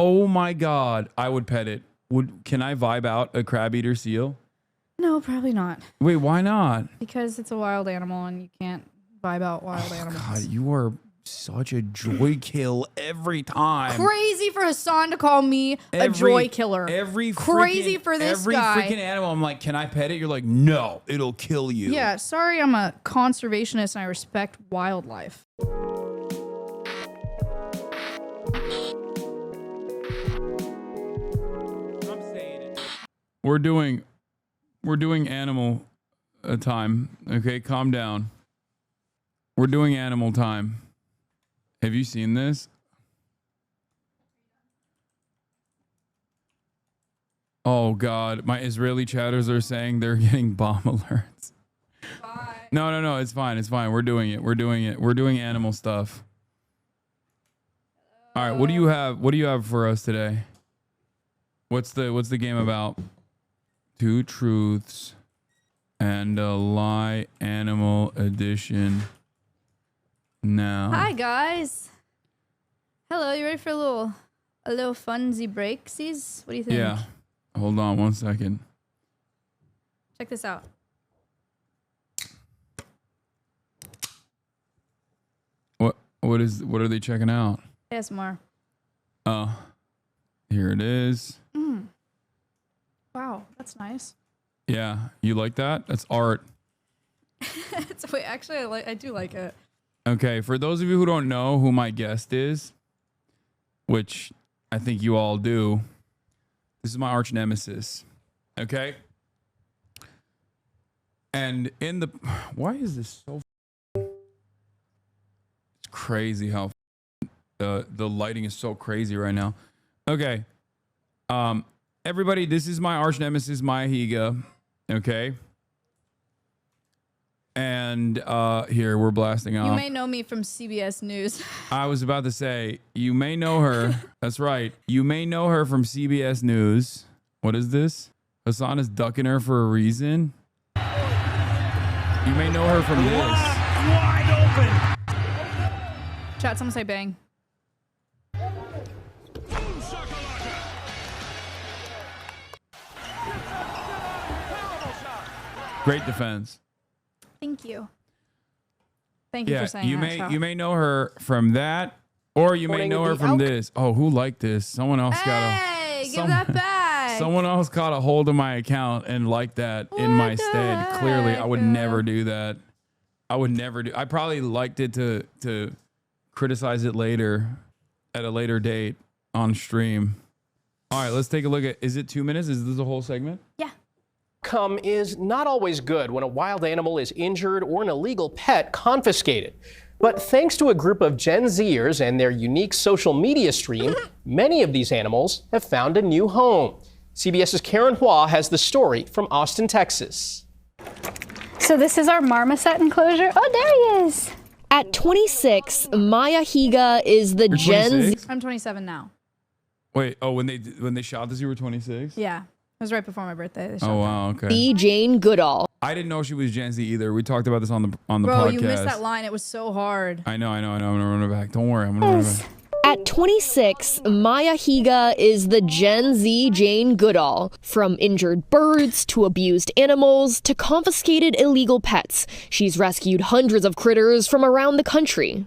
Oh my God. I would pet it. Can I vibe out a crab eater seal? No, probably not. Wait, why not? Because it's a wild animal and you can't vibe out wild animals. God, you are such a joy kill every time. Crazy for Hasan to call me a joy killer. Crazy for this every guy. Every freaking animal. I'm like, can I pet it? You're like, no, it'll kill you. Yeah, sorry, I'm a conservationist and I respect wildlife. We're doing animal time. Okay, calm down. We're doing animal time. Have you seen this? Oh God, my Israeli chatters are saying they're getting bomb alerts. Bye. No, it's fine. It's fine. We're doing it. We're doing animal stuff. All right, what do you have? What do you have for us today? What's the game about? 2 truths and a lie, animal edition. Now. Hi guys. Hello, you ready for a little funsy breaksies? What do you think? Yeah. Hold on 1 second. Check this out. What are they checking out? ASMR. Oh. Here it is. Wow, that's nice. Yeah, you like that? That's art. Wait, actually I do like it. Okay, for those of you who don't know who my guest is, which I think you all do, this is my arch nemesis. Okay? And in the... Why is this so... It's crazy how the lighting is so crazy right now. Okay. Everybody, this is my arch nemesis, my Higa. Okay? And here, we're blasting off. You may know me from CBS News. I was about to say, you may know her. That's right. You may know her from CBS News. What is this? Hasan is ducking her for a reason. You may know her from this. Wide open. Chat, someone say bang. Great defense. Thank you. Thank you for saying that. You may know her from that, or you may know her from this. Oh, who liked this? Someone else give that back. Someone else got a hold of my account and liked that in my stead. Clearly, I would never do that. I would never do. I probably liked it to criticize it later at a later date on stream. All right, let's take a look at. Is it 2 minutes? Is this a whole segment? Yeah. Outcome is not always good when a wild animal is injured or an illegal pet confiscated. But thanks to a group of Gen Zers and their unique social media stream, many of these animals have found a new home. CBS's Karen Hua has the story from Austin, Texas. So this is our marmoset enclosure. Oh, there he is. At 26, Maya Higa is the Gen Z. I'm 27 now. Wait, oh, when they shot this, you were 26? Yeah. It was right before my birthday. Oh wow, okay. Jane Goodall. I didn't know she was Gen Z either. We talked about this on the Bro, podcast. you missed that line. It was so hard. I know. I'm gonna run it back. Don't worry, I'm gonna run it back. At 26, Maya Higa is the Gen Z Jane Goodall. From injured birds to abused animals to confiscated illegal pets, she's rescued hundreds of critters from around the country.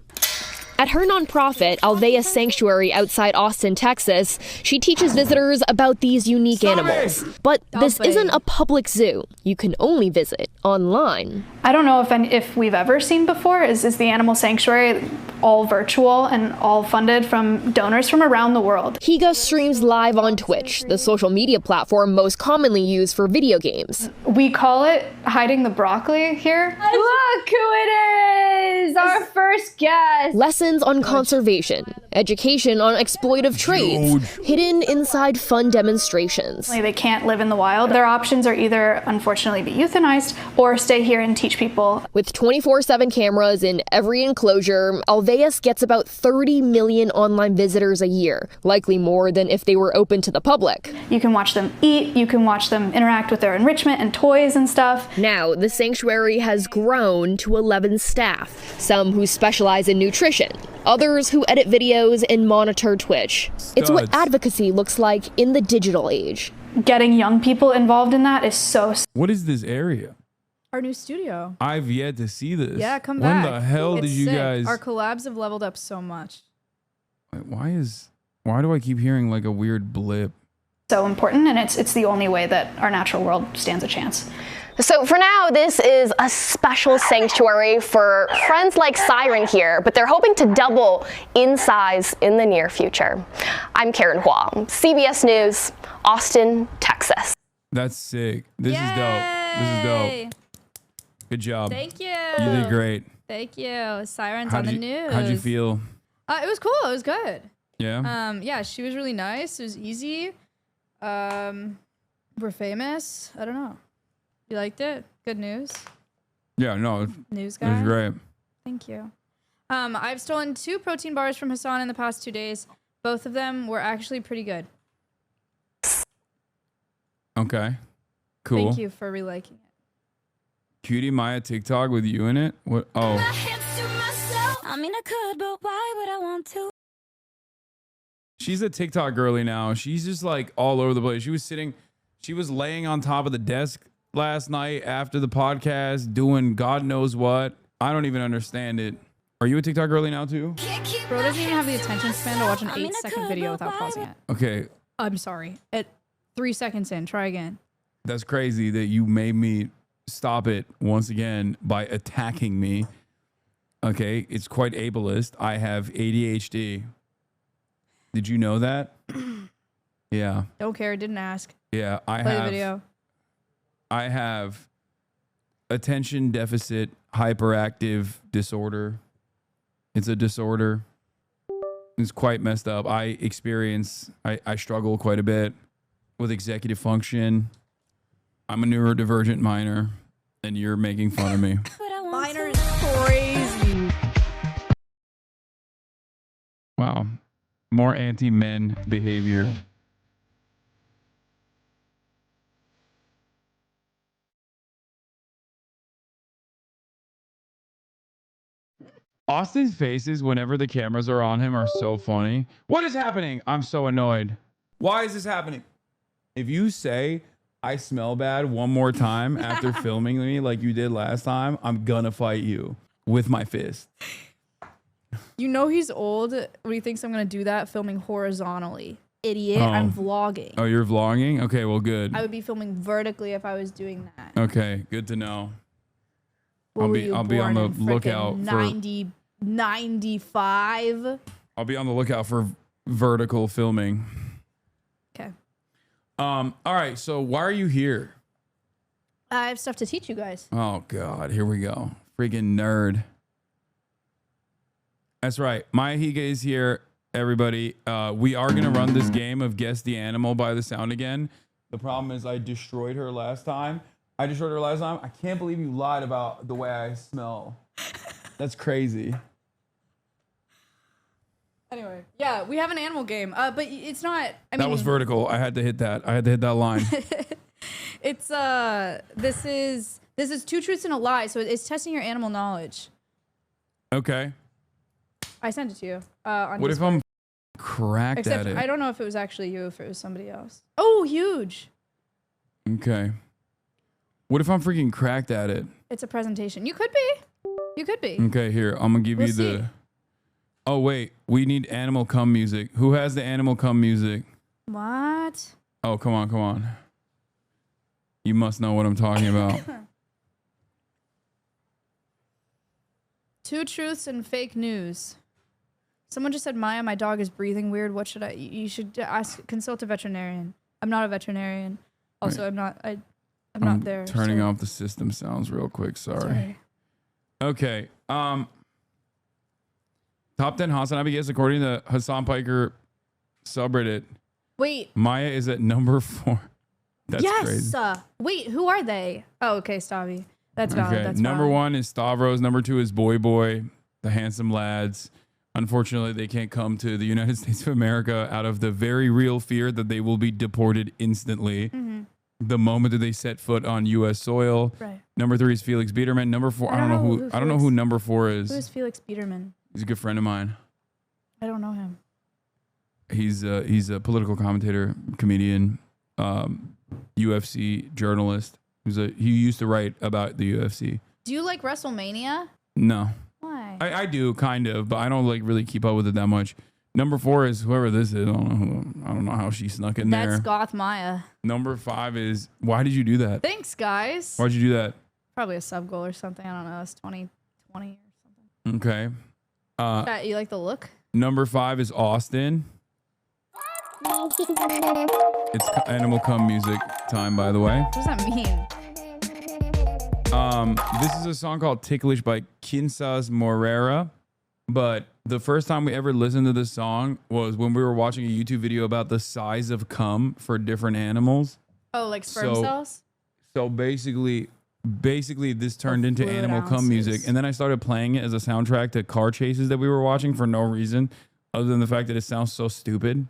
At her nonprofit, Alvea Sanctuary outside Austin, Texas, she teaches visitors about these unique animals. But this isn't a public zoo. You can only visit online. I don't know if we've ever seen before, is the animal sanctuary all virtual and all funded from donors from around the world. Higa streams live on Twitch, the social media platform most commonly used for video games. We call it hiding the broccoli here. Look who it is! Our first guest! Lessons on conservation, education on exploitive traits, hidden inside fun demonstrations. They can't live in the wild. Their options are either, unfortunately, be euthanized or stay here and teach people. With 24/7 cameras in every enclosure, Alveus gets about 30 million online visitors a year, likely more than if they were open to the public. You can watch them eat, you can watch them interact with their enrichment and toys and stuff. Now, the sanctuary has grown to 11 staff, some who specialize in nutrition, others who edit videos videos and monitor Twitch. It's what Studs. advocacy looks like in the digital age. Getting young people involved in that is so What is this area? Our new studio. I've yet to see this. Yeah, come when back. When the hell It's did you sick. guys? Our collabs have leveled up so much. Why do I keep hearing like a weird blip? so important, and it's the only way that our natural world stands a chance. So for now, this is a special sanctuary for friends like Siren here, but they're hoping to double in size in the near future. I'm Karen Hua, CBS News, Austin, Texas. That's sick. This is dope. This is dope. Good job. Thank you. You did great. Thank you. Sirens on the news. How'd you feel? It was cool. It was good. Yeah. Yeah, she was really nice. It was easy. We're famous. I don't know. You liked it? Good news. Yeah, no. News It guy. was great. Thank you. I've stolen 2 protein bars from Hasan in the past 2 days. Both of them were actually pretty good. Okay. Cool. Thank you for reliking it. Cutie Maya TikTok with you in it? What? Oh. I mean, I could, but why would I want to? She's a TikTok girly now. She's just like all over the place. She was laying on top of the desk last night after the podcast doing God knows what. I don't even understand it. Are you a TikTok girly now too? Bro doesn't even have the attention span to watch an 8-second video without pausing it. Okay. I'm sorry. At 3 seconds in, try again. That's crazy that you made me stop it once again by attacking me. Okay. It's quite ableist. I have ADHD. Did you know that? Yeah. Don't care. Didn't ask. Yeah. Play the video. I have attention deficit hyperactive disorder. It's a disorder. It's quite messed up. I struggle quite a bit with executive function. I'm a neurodivergent minor, and you're making fun of me. Minor is crazy. Wow. More anti-men behavior. Austin's faces whenever the cameras are on him are so funny. What is happening? I'm so annoyed. Why is this happening? If you say I smell bad one more time after filming me like you did last time, I'm gonna fight you with my fist. You know he's old when he thinks I'm going to do that filming horizontally. Idiot. Oh. I'm vlogging. Oh, you're vlogging? Okay, well, good. I would be filming vertically if I was doing that. Okay, good to know. What were you I'll be on the born in lookout frickin' 95. I'll be on the lookout for vertical filming. Okay. All right, so why are you here? I have stuff to teach you guys. Oh God, here we go. Freaking nerd. That's right. Maya Higa is here, everybody. We are gonna run this game of guess the animal by the sound again. The problem is I destroyed her last time. I can't believe you lied about the way I smell. That's crazy. Anyway, yeah, we have an animal game. But it's not. I mean, That was vertical. I had to hit that. line. It's this is 2 truths and a lie. So it's testing your animal knowledge. Okay. I sent it to you. On What if Discord. I'm cracked Except at it? I don't know if it was actually you, if it was somebody else. Oh, huge. Okay. What if I'm freaking cracked at it? It's a presentation. You could be. You could be. Okay, here. I'm gonna give We'll you the. see. Oh wait, we need animal cum music. Who has the animal cum music? What? Oh, come on. You must know what I'm talking about. 2 truths and fake news. Someone just said, Maya, my dog is breathing weird. What should I? You should consult a veterinarian. I'm not a veterinarian. Also, I'm not there. Turning so- off the system sounds real quick. Sorry. Okay. Top 10 Hasanabi guests according to Hassan Piker subreddit. Wait. Maya is at number 4. That's yes. crazy. Wait, who are they? Oh, okay, Stavi. That's valid. Okay. That's Number valid. 1 is Stavros. Number 2 is Boy, the handsome lads. Unfortunately, they can't come to the United States of America out of the very real fear that they will be deported instantly the moment that they set foot on U.S. soil. Right. Number 3 is Felix Biederman. Number 4, I don't know who number 4 is. Who is Felix Biederman? He's a good friend of mine. I don't know him. He's a political commentator, comedian, UFC journalist. He used to write about the UFC. Do you like WrestleMania? No. Why? I do kind of, but I don't like really keep up with it that much. Number 4 is whoever this is. I don't know how she snuck in there. That's Goth Maya. Number 5 is, why did you do that? Thanks, guys. Why'd you do that? Probably a sub goal or something. I don't know. It's 2020 or something. Okay. You like the look? Number 5 is Austin. It's animal cum music time, by the way. What does that mean? This is a song called Ticklish by Kinsas Morera. But the first time we ever listened to this song was when we were watching a YouTube video about the size of cum for different animals. Oh, like sperm cells? So basically this turned into fluid animal cum ounces. music. And then I started playing it as a soundtrack to car chases that we were watching for no reason other than the fact that it sounds so stupid.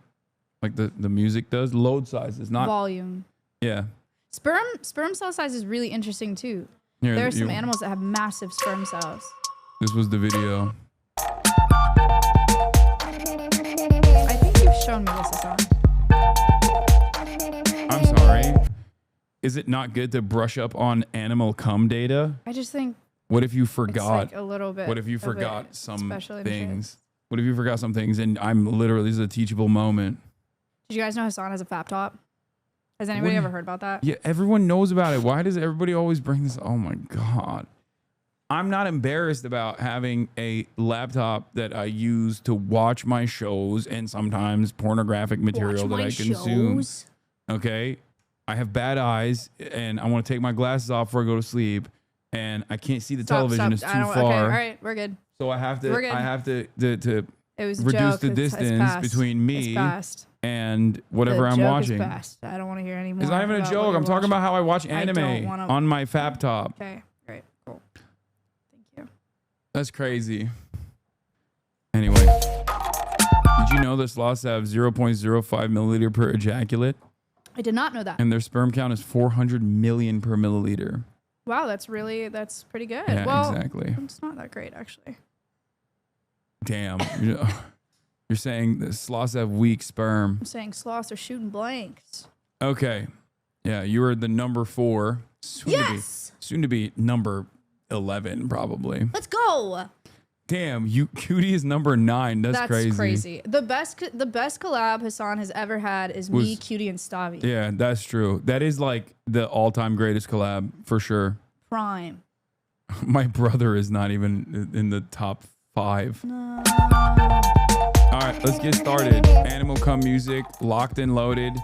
Like the music does. Load sizes, not volume. Yeah. Sperm cell size is really interesting too. Here, There are some animals that have massive sperm cells. This was the video. I think you've shown me this song. I'm sorry. Is it not good to brush up on animal cum data? I just think What if you forgot? it's like a little bit. What if you of forgot it, some special interest. things? What if you forgot some things? And this is a teachable moment. Did you guys know Hasan has a fap top? Has anybody ever heard about that? Yeah, everyone knows about it. Why does everybody always bring this? Oh my God. I'm not embarrassed about having a laptop that I use to watch my shows and sometimes pornographic material that I consume. Okay. I have bad eyes and I want to take my glasses off before I go to sleep and I can't see the television. It's too far. Okay, all right, we're good. So I have to It was a reduce joke. the It's distance past. between It's me past. and whatever The I'm joke watching. Is past. I don't want to hear any more. It's not even a about what joke. you're I'm talking about how I watch I anime don't wanna- on my fab top. Okay, great, cool. Thank you. That's crazy. Anyway, did you know that sloths have 0.05 milliliter per ejaculate? I did not know that. And their sperm count is 400 million per milliliter. Wow, that's pretty good. Yeah, well, exactly. It's not that great, actually. Damn. You're saying that sloths have weak sperm. I'm saying sloths are shooting blanks. Okay. Yeah, you were the number 4. Soon to be number 11, probably. Let's go. Damn, Cutie is number 9. That's crazy. The best collab Hasan has ever had is me, Cutie, and Stavi. Yeah, that's true. That is like the all-time greatest collab for sure. Prime. My brother is not even in the top 5. No. All right, let's get started. Animal cum music, locked and loaded.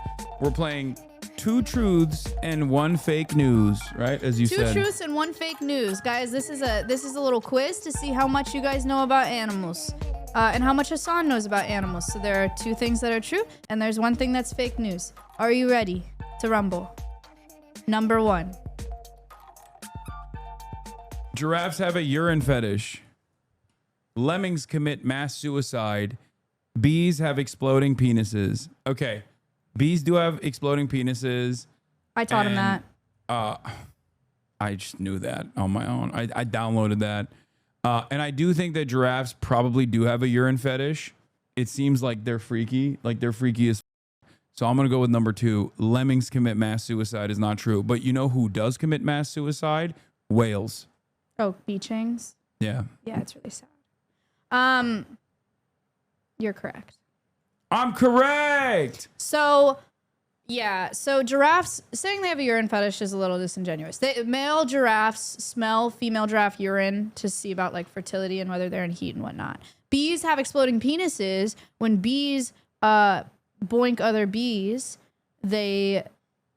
We're playing 2 truths and 1 fake news, right? As you said. 2 truths and 1 fake news, guys. This is a little quiz to see how much you guys know about animals, and how much Hasan knows about animals. So there are 2 things that are true, and there's 1 thing that's fake news. Are you ready to rumble? Number 1. Giraffes have a urine fetish. Lemmings commit mass suicide. Bees have exploding penises. Okay. Bees do have exploding penises. I taught him that. I just knew that on my own. I downloaded that. And I do think that giraffes probably do have a urine fetish. It seems like they're freaky. Like they're freaky as so I'm going to go with number 2. Lemmings commit mass suicide is not true. But you know who does commit mass suicide? Whales. Oh, beachings? Yeah. Yeah, it's really sad. You're correct. I'm correct. So, yeah. So giraffes, saying they have a urine fetish is a little disingenuous. Male giraffes smell female giraffe urine to see about like fertility and whether they're in heat and whatnot. Bees have exploding penises. When bees boink other bees, their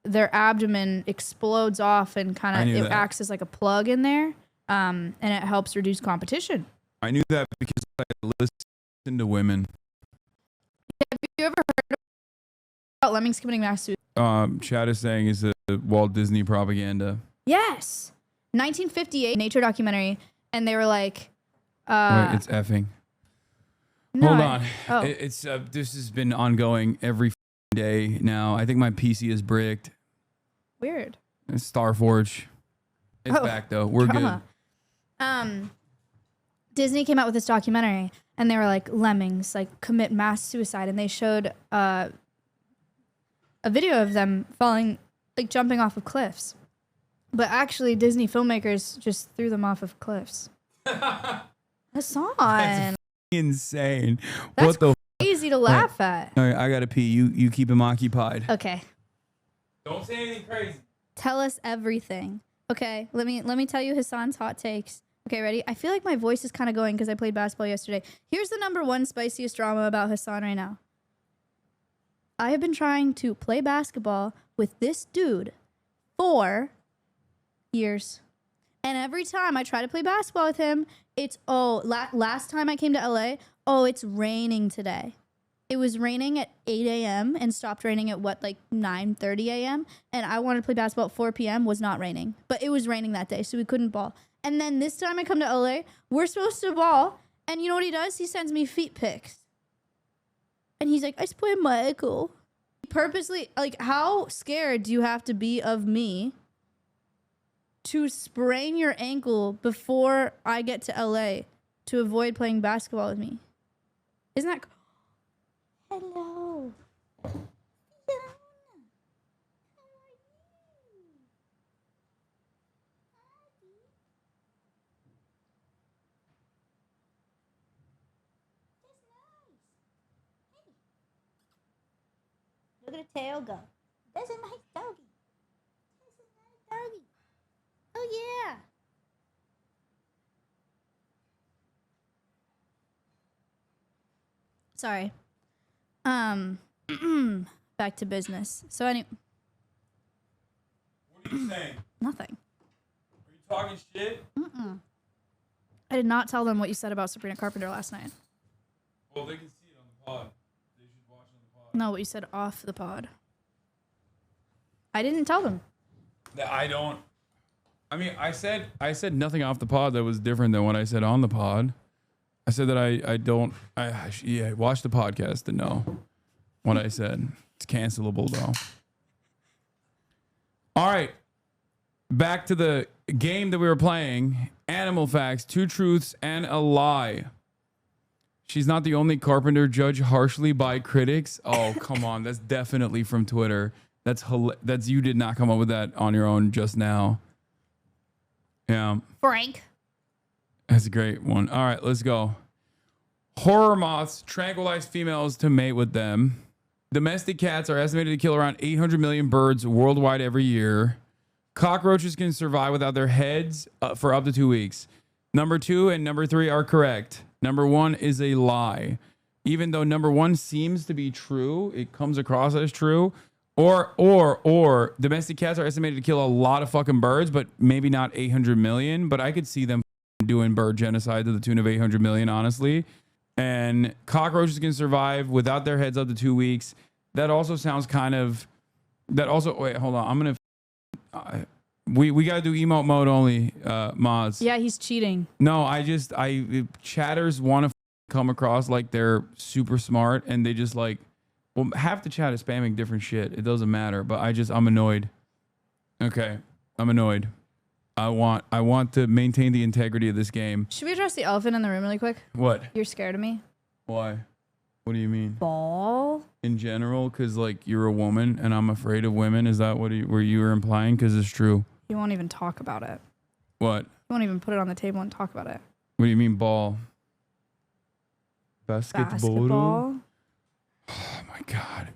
abdomen explodes off and kind of acts as like a plug in there, and it helps reduce competition. I knew that because I listen to women. Have you ever heard about lemmings committing mass suicide? Chad is saying is a Walt Disney propaganda. Yes. 1958 Nature documentary, and they were like, wait, it's effing. No, Hold on. Oh. It's this has been ongoing every day now. I think my PC is bricked. Weird. It's Starforge. It's back though. We're drama. good. Disney came out with this documentary, and they were like lemmings, like commit mass suicide, and they showed a video of them falling, like jumping off of cliffs. But actually, Disney filmmakers just threw them off of cliffs. Hasan, That's insane. That's what the? Easy to laugh at. All right, I gotta pee. You keep him occupied. Okay. Don't say anything crazy. Tell us everything. Okay, let me tell you Hasan's hot takes. Okay, ready? I feel like my voice is kind of going because I played basketball yesterday. Here's the #1 spiciest drama about Hasan right now. I have been trying to play basketball with this dude for years. And every time I try to play basketball with him, it's, last time I came to LA, it's raining today. It was raining at 8 a.m. and stopped raining at 9:30 a.m. And I wanted to play basketball at 4 p.m. was not raining. But it was raining that day, so we couldn't ball. And then this time I come to LA, we're supposed to ball. And you know what he does? He sends me feet pics. And he's like, I sprained my ankle. Purposely, like, how scared do you have to be of me to sprain your ankle before I get to LA to avoid playing basketball with me? Isn't that... Hello. Look at the tail go. This is my doggy. This is my doggy. Oh yeah. Sorry. Back to business. So What are you saying? nothing. Are you talking shit? I did not tell them what you said about Sabrina Carpenter last night. Well, they can see it on the pod. They should watch it on the pod. No, what you said off the pod. I didn't tell them. I don't. I mean, I said nothing off the pod that was different than what I said on the pod. I said that I don't. Watch the podcast to know what I said. It's cancelable though. All right, back to the game that we were playing. Animal facts: 2 truths and a lie. She's not the only Carpenter judged harshly by critics. Oh, come on, that's definitely from Twitter. That's you did not come up with that on your own just now. Yeah. Frank. That's a great one. All right, let's go. Horror moths tranquilize females to mate with them. Domestic cats are estimated to kill around 800 million birds worldwide every year. Cockroaches can survive without their heads for up to 2 weeks. Number 2 and number 3 are correct. Number 1 is a lie. Even though number 1 seems to be true, it comes across as true. Or domestic cats are estimated to kill a lot of fucking birds, but maybe not 800 million. But I could see them doing bird genocide to the tune of 800 million, honestly. And cockroaches can survive without their heads up to 2 weeks. That also sounds kind of... That also... Wait, hold on. I'm going to... We got to do emote mode only, Moz. Yeah, he's cheating. No, chatters want to come across like they're super smart, and they just like... Well, half the chat is spamming different shit. It doesn't matter, but I'm annoyed. Okay, I'm annoyed. I want to maintain the integrity of this game. Should we address the elephant in the room really quick? What? You're scared of me? Why? What do you mean? Ball? In general, because like you're a woman and I'm afraid of women. Is that what you were implying? Because it's true. You won't even talk about it. What? You won't even put it on the table and talk about it. What do you mean ball? Basketball? Oh my God.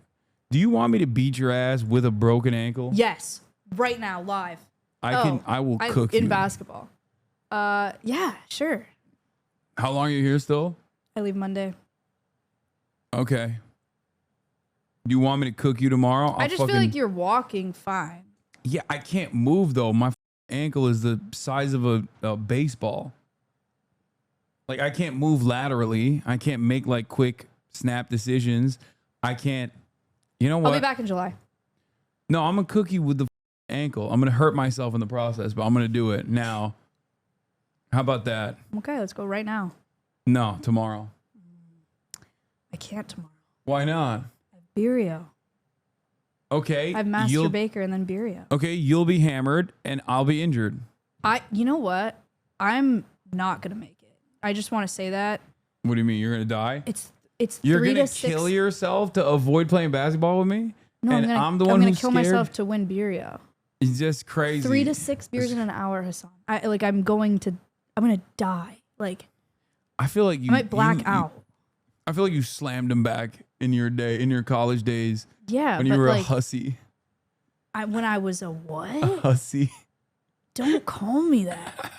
Do you want me to beat your ass with a broken ankle? Yes. Right now, live. I will cook you. In basketball. Yeah, sure. How long are you here still? I leave Monday. Okay. Do you want me to cook you tomorrow? I just feel like you're walking fine. Yeah, I can't move though. My ankle is the size of a baseball. Like I can't move laterally. I can't make like quick snap decisions. I can't. You know what? I'll be back in July. No, I'm gonna cook you with the ankle. I'm gonna hurt myself in the process, but I'm gonna do it now. How about that? Okay, let's go right now. No, tomorrow. I can't tomorrow. Why not? Birrio. Okay. I have Master Baker and then Birrio. Okay, you'll be hammered and I'll be injured. You know what? I'm not gonna make it. I just want to say that. What do you mean? You're gonna die? It's You're 3 gonna to 6. kill yourself to avoid playing basketball with me? No, and I'm the I'm one gonna who's kill scared? myself to win beer, yo. It's just crazy. 3 to 6 beers in an hour, Hasan. I'm gonna die. Like, I feel like you I might black out. I feel like you slammed him back in your college days. Yeah, when you were a hussy. When I was a what? A hussy. Don't call me that.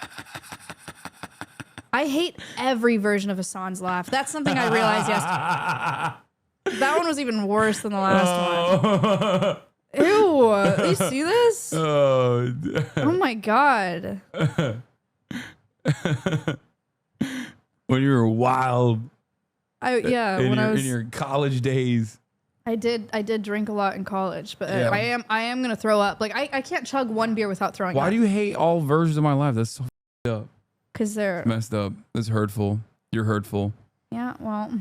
I hate every version of Hasan's laugh. That's something I realized yesterday. That one was even worse than the last one. Ew, you see this? Oh my God. When you were wild. In your college days. I did drink a lot in college, but Yeah. I am gonna throw up. Like I can't chug one beer without throwing up. Why do you hate all versions of my life? That's so up. Because they're Messed up. That's hurtful. You're hurtful. Yeah, well,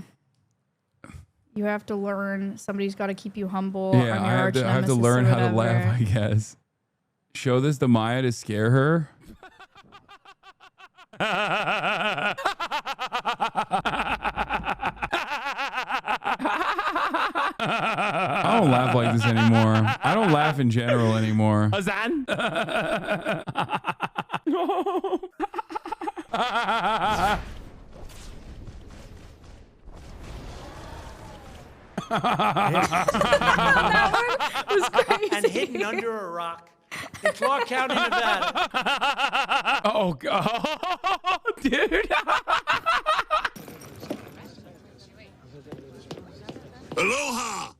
you have to learn. Somebody's got to keep you humble. Yeah, I'm I your have to arch-nemesis or learn how to laugh, whatever. I guess. Show this to Maya to scare her. I don't laugh like this anymore. I don't laugh in general anymore. Hasan? That one was crazy. And hidden under a rock in Clark County, Nevada. Oh, God. Dude. Aloha!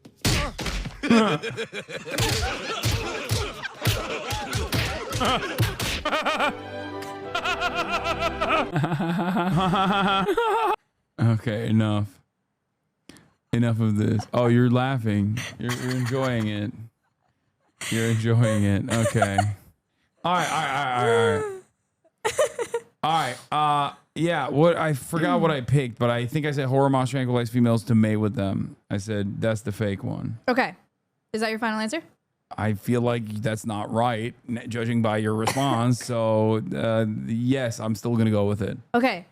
Okay, enough. Enough of this. Oh, you're laughing. You're enjoying it. You're enjoying it. Okay. All right. All right. Yeah, I forgot what I picked, but I think I said horror moths tranquilize females to mate with them. I said that's the fake one. Okay. Is that your final answer? I feel like that's not right, judging by your response. So, yes, I'm still going to go with it. Okay.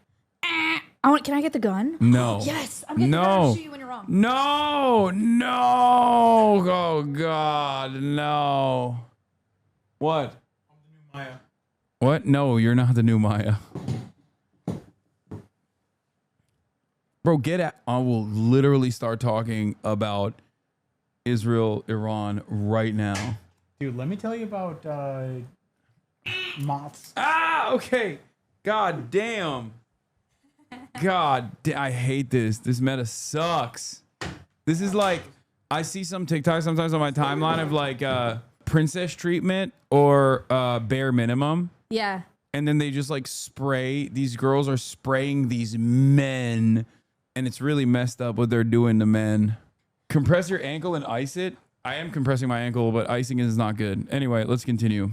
Can I get the gun? No. Yes. I'm getting the gun. I'll shoot you when you're wrong. No. Oh, God. No. What? I'm the new Maya. What? No, you're not the new Maya. Bro, get at. I will literally start talking about Israel, Iran right now. Dude, let me tell you about moths. Okay. God damn. I hate this. This meta sucks. This is like, I see some TikTok sometimes on my timeline of like princess treatment or bare minimum. Yeah. And then they just like spray. These girls are spraying these men. And it's really messed up what they're doing to men. Compress your ankle and ice it. I am compressing my ankle, but icing is not good. Anyway, let's continue.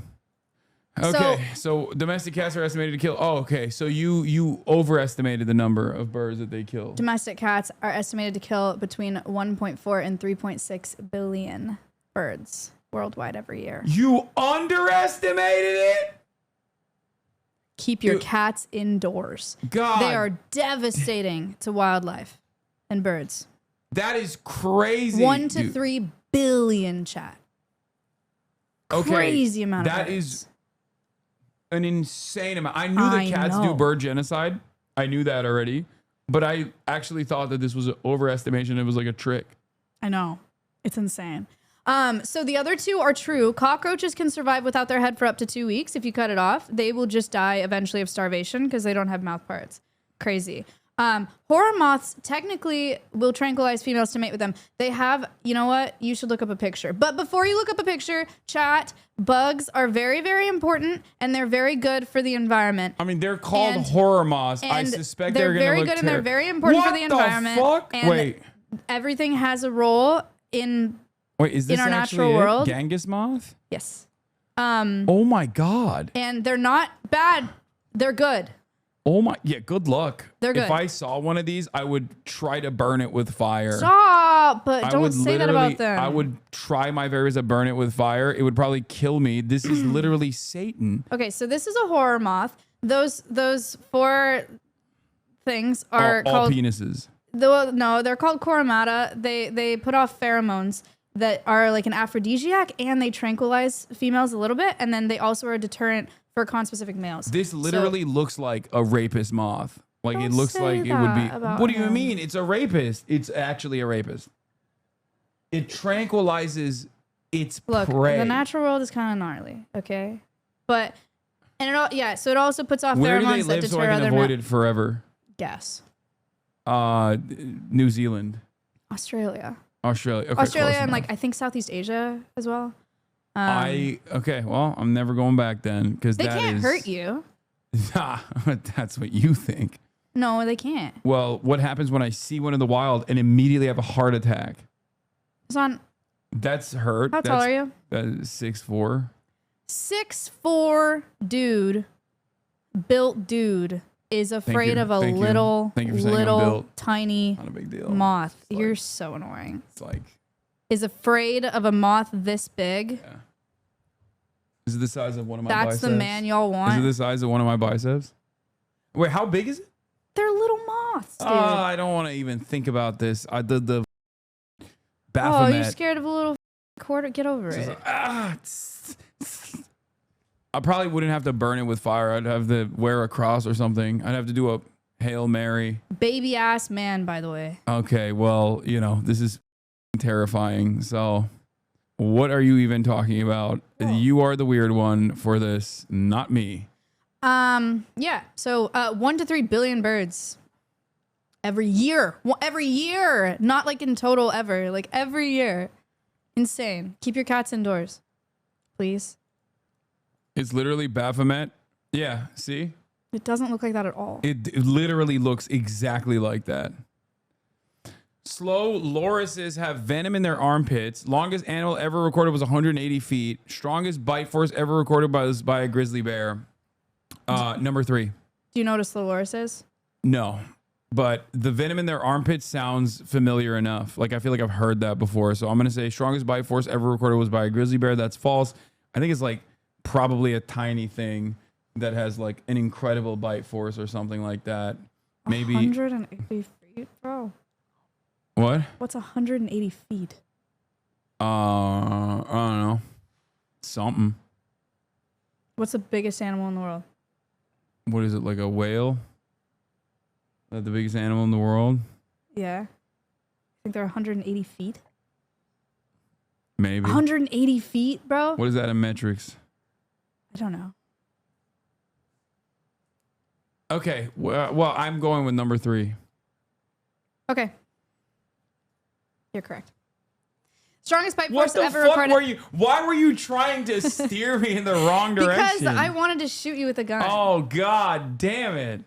Okay, so domestic cats are estimated to kill. Oh, okay. So you overestimated the number of birds that they kill. Domestic cats are estimated to kill between 1.4 and 3.6 billion birds worldwide every year. You underestimated it? Keep your cats indoors. God. They are devastating to wildlife and birds. That is crazy. 1 to 3 billion, chat. Okay. Crazy amount of birds. That is an insane amount. I knew that cats do bird genocide. I knew that already. But I actually thought that this was an overestimation. It was like a trick. I know. It's insane. So the other two are true. Cockroaches can survive without their head for up to 2 weeks. If you cut it off, they will just die eventually of starvation because they don't have mouth parts. Crazy. Horror moths technically will tranquilize females to mate with them. They have, you know what? You should look up a picture. But before you look up a picture, chat, bugs are very, very important and they're very good for the environment. I mean, they're called horror moths. I suspect they're going to very look good and they're very important for the environment. What the fuck? And wait. Everything has a role in is this our actually natural world. Genghis moth? Yes. Oh my God. And they're not bad. They're good. Oh my, yeah, good luck. They're good. If I saw one of these, I would try to burn it with fire. Stop, but don't say that about them. I would try my very best to burn it with fire. It would probably kill me. This is literally Satan. Okay, so this is a horror moth. Those four things are all called penises. No, they're called coromata. They put off pheromones that are like an aphrodisiac, and they tranquilize females a little bit, and then they also are a deterrent for conspecific males. This literally looks like a rapist moth. Like it looks like it would be. What do you mean? It's a rapist. It's actually a rapist. It tranquilizes its prey. The natural world is kind of gnarly, okay? But so it also puts off Where do they pheromones that live so deter I can other avoid it forever? Guess. New Zealand, Australia. Australia, okay, Australia, and like I think Southeast Asia as well. Okay, well, I'm never going back then because they can't hurt you. That's what you think. No, they can't. Well, what happens when I see one in the wild and immediately have a heart attack? Hasan, that's hurt. How tall are you? 6'4". 6'4" dude, built dude, is afraid of a little tiny Not a big deal. moth. You're so annoying. It's like is afraid of a moth this big. Yeah. Is it the size of one of my biceps? That's the man y'all want. Is it the size of one of my biceps? Wait, how big is it? They're little moths, dude. I don't want to even think about this. The Baphomet. Oh, you're scared of a little quarter? Get over it. I probably wouldn't have to burn it with fire. I'd have to wear a cross or something. I'd have to do a Hail Mary. Baby ass man, by the way. Okay, well, this is terrifying. So what are you even talking about? Oh. You are the weird one for this, not me. Yeah. So 1 to 3 billion birds every year. Every year. Not like in total ever. Like every year. Insane. Keep your cats indoors. Please. It's literally Baphomet. Yeah, see? It doesn't look like that at all. It literally looks exactly like that. Slow lorises have venom in their armpits. Longest animal ever recorded was 180 feet. Strongest bite force ever recorded by a grizzly bear. Number 3. Do you know what a slow loris is? No, but the venom in their armpits sounds familiar enough. Like I feel like I've heard that before. So I'm going to say strongest bite force ever recorded was by a grizzly bear. That's false. I think it's like probably a tiny thing that has like an incredible bite force or something like that. Maybe 180 feet, bro. What? What's 180 feet? I don't know. Something. What's the biggest animal in the world? What is it, like a whale? Is that the biggest animal in the world? Yeah. I think they're 180 feet. Maybe. 180 feet, bro? What is that in metrics? I don't know. Okay. Well, I'm going with number 3. Okay. You're correct. Strongest bite force ever recorded. Why were you trying to steer me in the wrong direction? Because I wanted to shoot you with a gun. Oh, God damn it.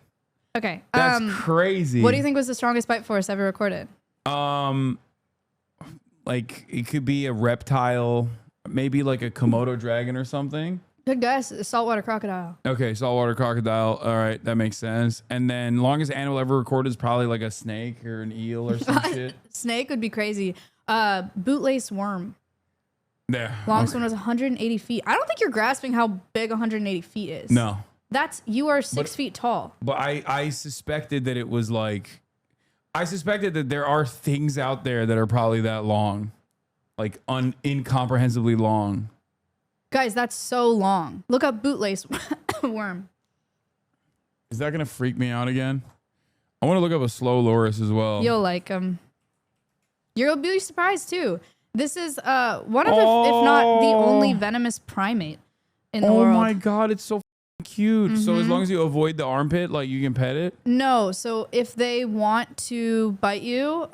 Okay. That's crazy. What do you think was the strongest bite force ever recorded? Like it could be a reptile, maybe like a Komodo dragon or something. Good guess. Saltwater crocodile. Okay, saltwater crocodile. All right, that makes sense. And then longest animal ever recorded is probably like a snake or an eel or some shit. Snake would be crazy. Bootlace worm. There. Longest one was 180 feet. I don't think you're grasping how big 180 feet is. No. You are 6 feet tall. But I suspected that it was like, I suspected that there are things out there that are probably that long, like incomprehensibly long. Guys, that's so long. Look up bootlace worm. Is that gonna freak me out again? I want to look up a slow loris as well. You'll like them. You'll be surprised too. This is one of the, if not the only venomous primate in the world. Oh my God, it's so cute. So as long as you avoid the armpit, like you can pet it? No, so if they want to bite you,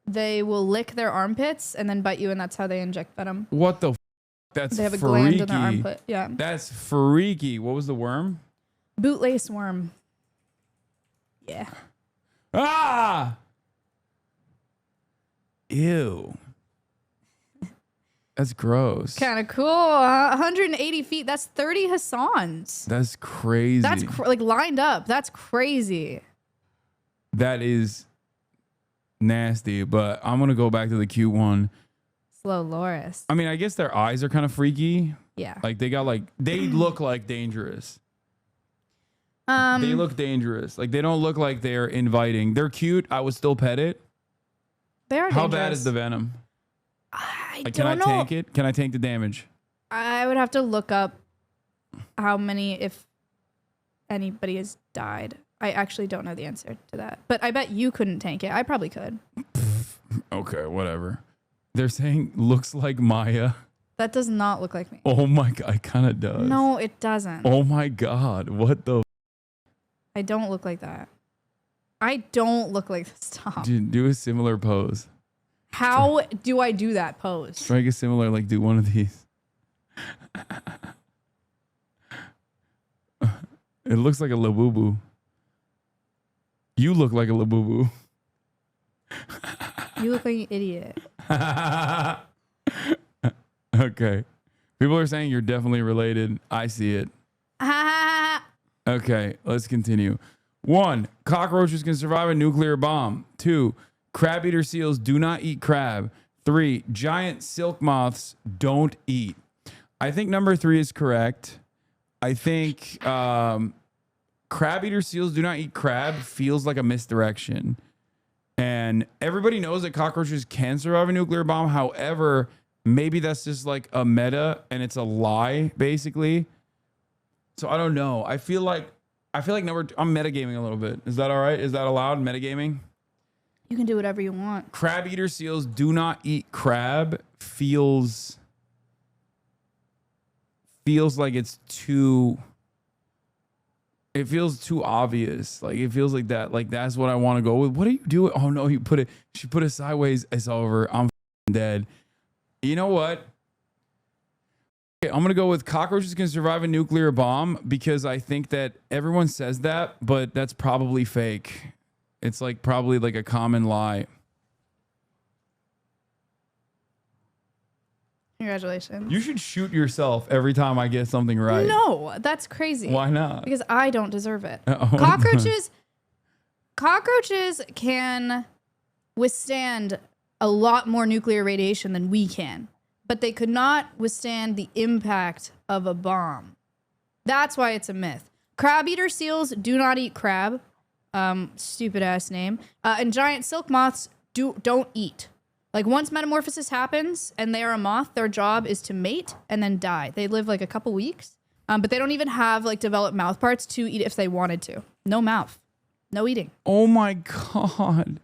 they will lick their armpits and then bite you, and that's how they inject venom. What the That's They have a freaky. gland in their armpit. Yeah. That's freaky. What was the worm? Bootlace worm. Yeah. Ah! Ew. That's gross. Kind of cool. 180 feet. That's 30 Hasans. That's crazy. That's like lined up. That's crazy. That is nasty, but I'm going to go back to the cute one. Slow loris. I mean, I guess their eyes are kind of freaky. Yeah. Like they look like dangerous. They look dangerous. Like they don't look like they're inviting. They're cute. I would still pet it. They are How dangerous. bad is the venom? I Can I don't know. tank it? Can I tank the damage? I would have to look up how many, if anybody has died. I actually don't know the answer to that. But I bet you couldn't tank it. I probably could. Okay, whatever. They're saying looks like Maya. That does not look like me. Oh my god, it kind of does. No, it doesn't. Oh my god, what the? I don't look like that. I don't look like this. Stop. Dude, do a similar pose. How do I do that pose? Strike a similar, like do one of these. It looks like a labubu. You look like a labubu. You look like an idiot. Okay. People are saying you're definitely related. I see it. Okay, let's continue. 1, cockroaches can survive a nuclear bomb. 2, crab-eater seals do not eat crab. 3, giant silk moths don't eat. I think number 3 is correct. I think crab-eater seals do not eat crab feels like a misdirection. And everybody knows that cockroaches can survive a nuclear bomb. However, maybe that's just like a meta and it's a lie, basically. So I don't know. I feel like I'm metagaming a little bit. Is that all right? Is that allowed? Metagaming? You can do whatever you want. Crab eater seals do not eat crab feels like it's too. It feels too obvious. Like it feels like that. Like that's what I want to go with. What are you doing? Oh no, she put it sideways. It's over. I'm dead. You know what? Okay, I'm gonna go with cockroaches can survive a nuclear bomb because I think that everyone says that, but that's probably fake. It's like probably like a common lie. Congratulations. You should shoot yourself every time I get something right. No, that's crazy. Why not? Because I don't deserve it. Oh. Cockroaches can withstand a lot more nuclear radiation than we can, but they could not withstand the impact of a bomb. That's why it's a myth. Crab-eater seals do not eat crab. Stupid ass name. And giant silk moths don't eat. Like once metamorphosis happens and they are a moth, their job is to mate and then die. They live like a couple weeks, but they don't even have like developed mouth parts to eat if they wanted to. No mouth, no eating. Oh my god.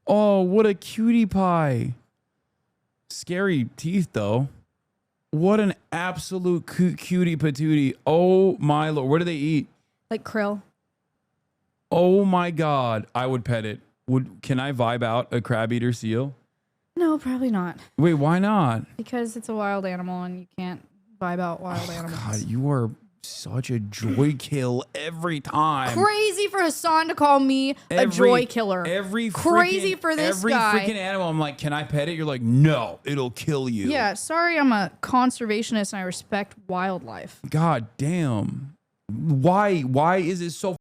Oh, what a cutie pie. Scary teeth though. What an absolute cutie patootie. Oh my lord. What do they eat? Like krill. Oh my god. I would pet it. Can I vibe out a crab eater seal? No, probably not. Wait, why not? Because it's a wild animal and you can't vibe out wild animals. God, you are such a joy kill every time. Crazy for Hasan to call me a joy killer. Crazy for this guy. Every freaking animal. I'm like, can I pet it? You're like, no, it'll kill you. Yeah, sorry, I'm a conservationist and I respect wildlife. God damn. Why is it so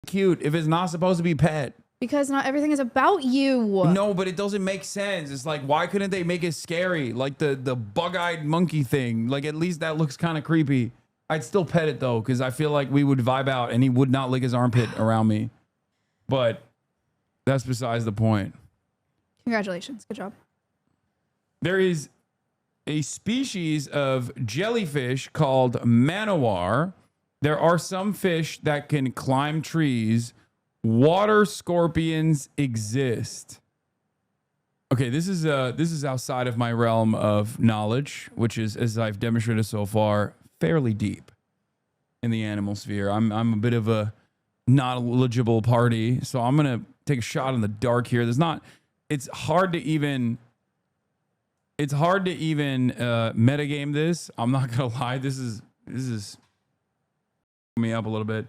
cute if it's not supposed to be pet? Because not everything is about you. No, but it doesn't make sense. It's like, why couldn't they make it scary? Like the bug-eyed monkey thing. Like at least that looks kind of creepy. I'd still pet it though, because I feel like we would vibe out and he would not lick his armpit around me. But that's besides the point. Congratulations. Good job. There is a species of jellyfish called manowar. There are some fish that can climb trees. Water scorpions exist. Okay, this is outside of my realm of knowledge, which is, as I've demonstrated so far, fairly deep in the animal sphere. I'm a bit of a knowledgeable party, so I'm gonna take a shot in the dark here. It's hard to even metagame this. I'm not gonna lie. This is me up a little bit.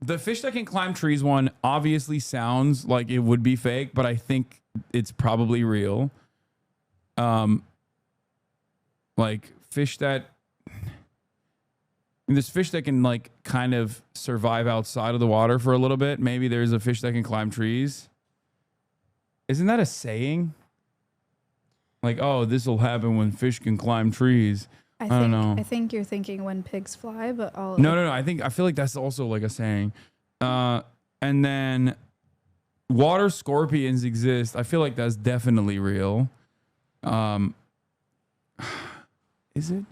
The fish that can climb trees one obviously sounds like it would be fake, but I think it's probably real. Like fish that there's fish that can like kind of survive outside of the water for a little bit. Maybe there's a fish that can climb trees. Isn't that a saying? Like, oh, this will happen when fish can climb trees. don't know. I think you're thinking when pigs fly, but all No. I feel like that's also like a saying. And then water scorpions exist. I feel like that's definitely real. Is it?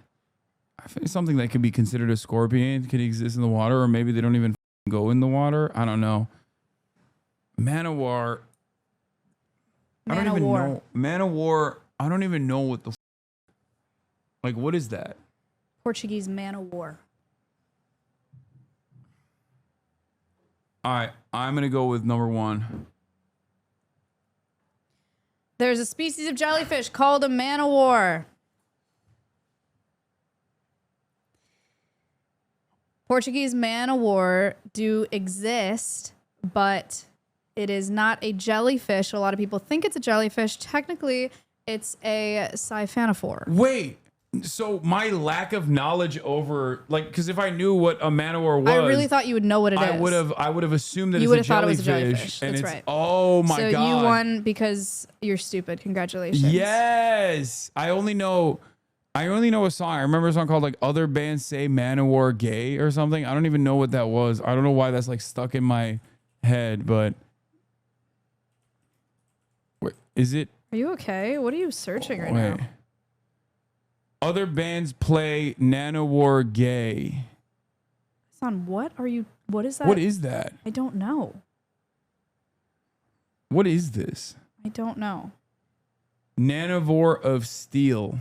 I think it's something that could be considered a scorpion could exist in the water, or maybe they don't even go in the water. I don't know. Man-o-war. I don't even know. Man-o-war. I don't even know what the like. What is that? Portuguese man-o-war. All right, I'm gonna go with number 1. There's a species of jellyfish called a man-o-war. Portuguese man-o-war do exist, but it is not a jellyfish. A lot of people think it's a jellyfish. Technically, it's a siphonophore. Wait, so my lack of knowledge over because if I knew what a man-o-war was, I really thought you would know what it is. I would have assumed that You it's would a have thought it was a jellyfish. jellyfish. And That's it's right. oh my god. So you won because you're stupid. Congratulations. Yes, I only know a song. I remember a song called like "Other Bands Say Man-o-war Gay" or something. I don't even know what that was. I don't know why that's like stuck in my head, but wait, is it? Are you okay? What are you searching right now? Other bands play Man-o-war Gay. Son, what are you? What is that? What is that? I don't know. What is this? I don't know. Nanivore of Steel.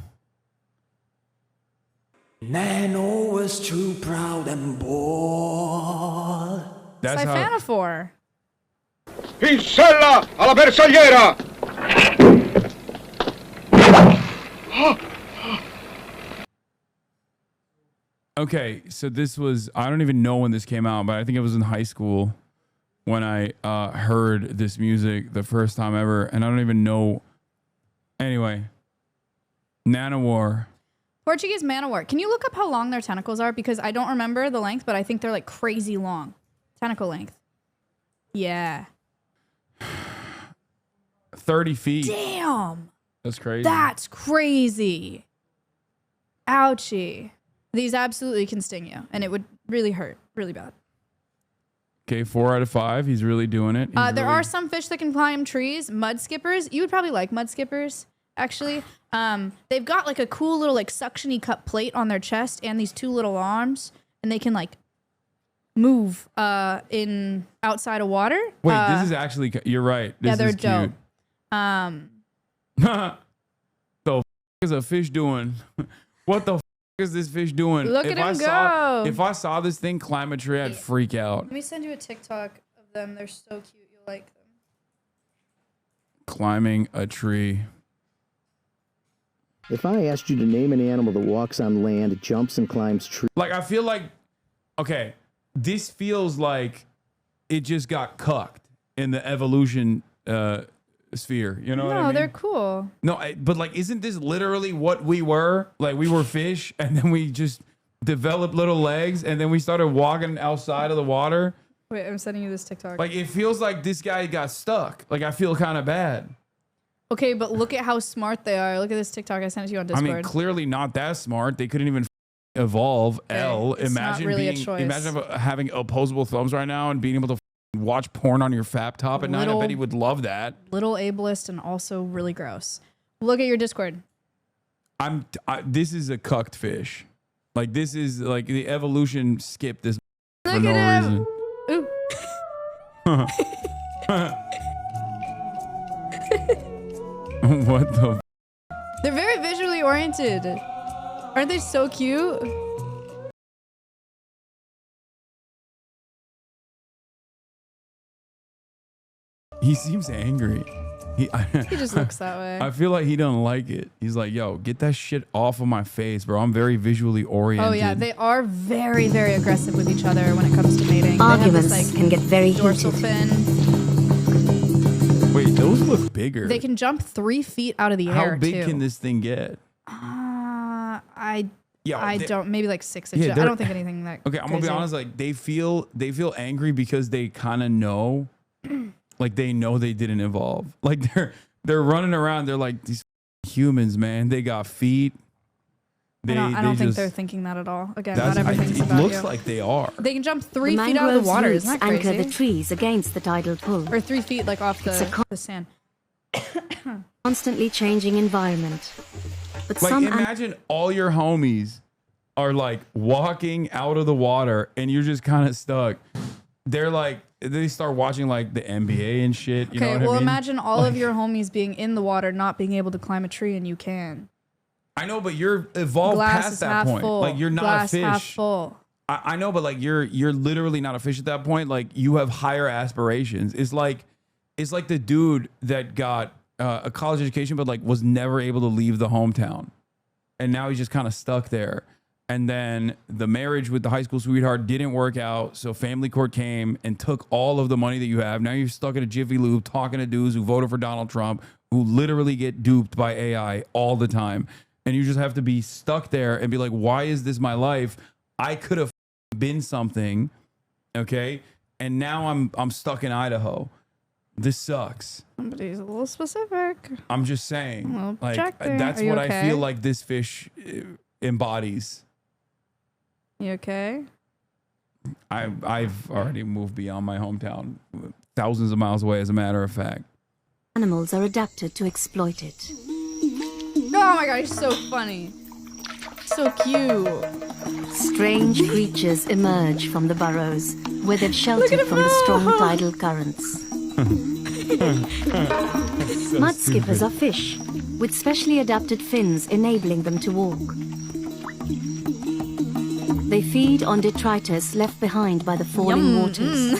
Nano was too proud and bold. That's how. Siphonophore. Pincella alla bersagliera! Okay, so this was, I don't even know when this came out, but I think it was in high school when I heard this music the first time ever, and I don't even know. Anyway, Nanowar. Portuguese man-o-war. Can you look up how long their tentacles are? Because I don't remember the length, but I think they're like crazy long. Tentacle length. Yeah. 30 feet. Damn. That's crazy. That's crazy. Ouchie. These absolutely can sting you, and it would really hurt really bad. Okay, 4 out of 5. He's really doing it. There are some fish that can climb trees. Mud skippers. You would probably like mud skippers, actually. They've got like a cool little like suction-y cup plate on their chest and these 2 little arms, and they can like move in outside of water. Wait, this is actually, you're right. This yeah, they're is dope. The f is a fish doing? What the f is this fish doing? Look at him go. If I saw this thing climb a tree, I'd freak out. Let me send you a TikTok of them. They're so cute. You'll like them. Climbing a tree. If I asked you to name an animal that walks on land, jumps and climbs trees. Like, I feel like, okay, this feels like it just got cucked in the evolution sphere. You know what I mean? No, they're cool. No, but like, isn't this literally what we were? Like, we were fish, and then we just developed little legs, and then we started walking outside of the water. Wait, I'm sending you this TikTok. Like, it feels like this guy got stuck. Like, I feel kind of bad. Okay, but look at how smart they are. Look at this TikTok I sent it to you on Discord. I mean, clearly not that smart. They couldn't even evolve. Okay, it's Imagine not really a being, choice. imagine having opposable thumbs right now and being able to watch porn on your fap top at night. I bet he would love that. Little ableist and also really gross. Look at your Discord. This is a cucked fish. Like, this is like the evolution skipped this Look for no at him. reason. Ooh. What the? They're very visually oriented. Aren't they so cute? He seems angry. He just looks that way. I feel like he don't like it. He's like, yo, get that shit off of my face, bro. I'm very visually oriented. Oh yeah, they are very, very aggressive with each other when it comes to mating. Arguments they have this, like, can get very dorsal heated. fin. Wait, those look bigger. They can jump 3 feet out of the How air big too. can this thing get? I Yo, don't. Maybe like 6 inches. Yeah, I don't think anything that. Okay, I'm gonna be crazy. honest. Like, they feel angry because they kind of know, like, they know they didn't evolve. Like, they're running around. They're like, these humans, man. They got feet. I don't think they're thinking that at all. Again, not everything's about you. It looks like they are. They can jump 3 feet out of the water. Isn't that crazy? Anchor the trees against the tidal pull. Or 3 feet, like off the sand. Constantly changing environment. But like, imagine all your homies are like walking out of the water and you're just kind of stuck. They're like, they start watching like the NBA and shit. You know what I mean? Imagine all of your homies being in the water, not being able to climb a tree, and you can. I know, but you're evolved past that point. Full. Like you're not Glass a fish. Half full. I know, but like you're literally not a fish at that point. Like you have higher aspirations. It's like the dude that got a college education, but like was never able to leave the hometown, and now he's just kind of stuck there. And then the marriage with the high school sweetheart didn't work out. So family court came and took all of the money that you have. Now you're stuck at a Jiffy Lube talking to dudes who voted for Donald Trump, who literally get duped by AI all the time. And you just have to be stuck there and be like, why is this my life? I could have been something. Okay. And now I'm stuck in Idaho. This sucks. Somebody's a little specific. I'm just saying. Well, like that's what I feel like this fish embodies. You okay? I've already moved beyond my hometown, thousands of miles away, as a matter of fact. Animals are adapted to exploit it. Oh my god, he's so funny. So cute. Strange creatures emerge from the burrows, where they've sheltered from the strong tidal currents. Mud skippers are fish, with specially adapted fins enabling them to walk. They feed on detritus left behind by the falling waters.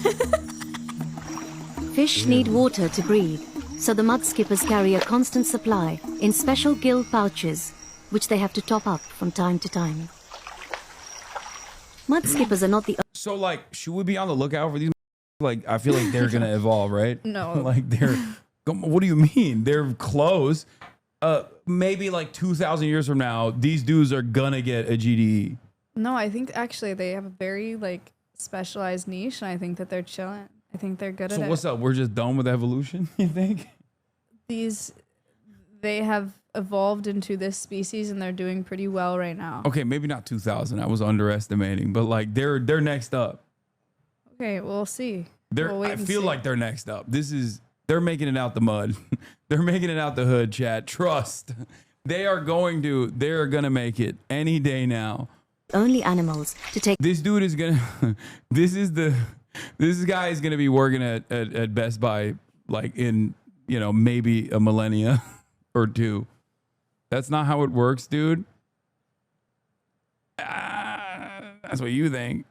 Fish need water to breathe, so the mud skippers carry a constant supply in special gill pouches, which they have to top up from time to time. Mud skippers are not the... So, like, should we be on the lookout for these? Like, I feel like they're going to evolve, right? No. Like, what do you mean? They're close. Maybe like 2,000 years from now, these dudes are going to get a GDE. No, I think actually they have a very like specialized niche, and I think that they're chilling. I think they're good at it. So what's up? We're just done with evolution, you think? They have evolved into this species, and they're doing pretty well right now. Okay, maybe not 2,000. I was underestimating, but like they're next up. Okay, we'll see. I feel like they're next up. They're making it out the mud. They're making it out the hood, chat. Trust. They're gonna make it any day now. Only animals to take. This dude is gonna. This guy is gonna be working at Best Buy like in maybe a millennia or two. That's not how it works, dude. That's what you think.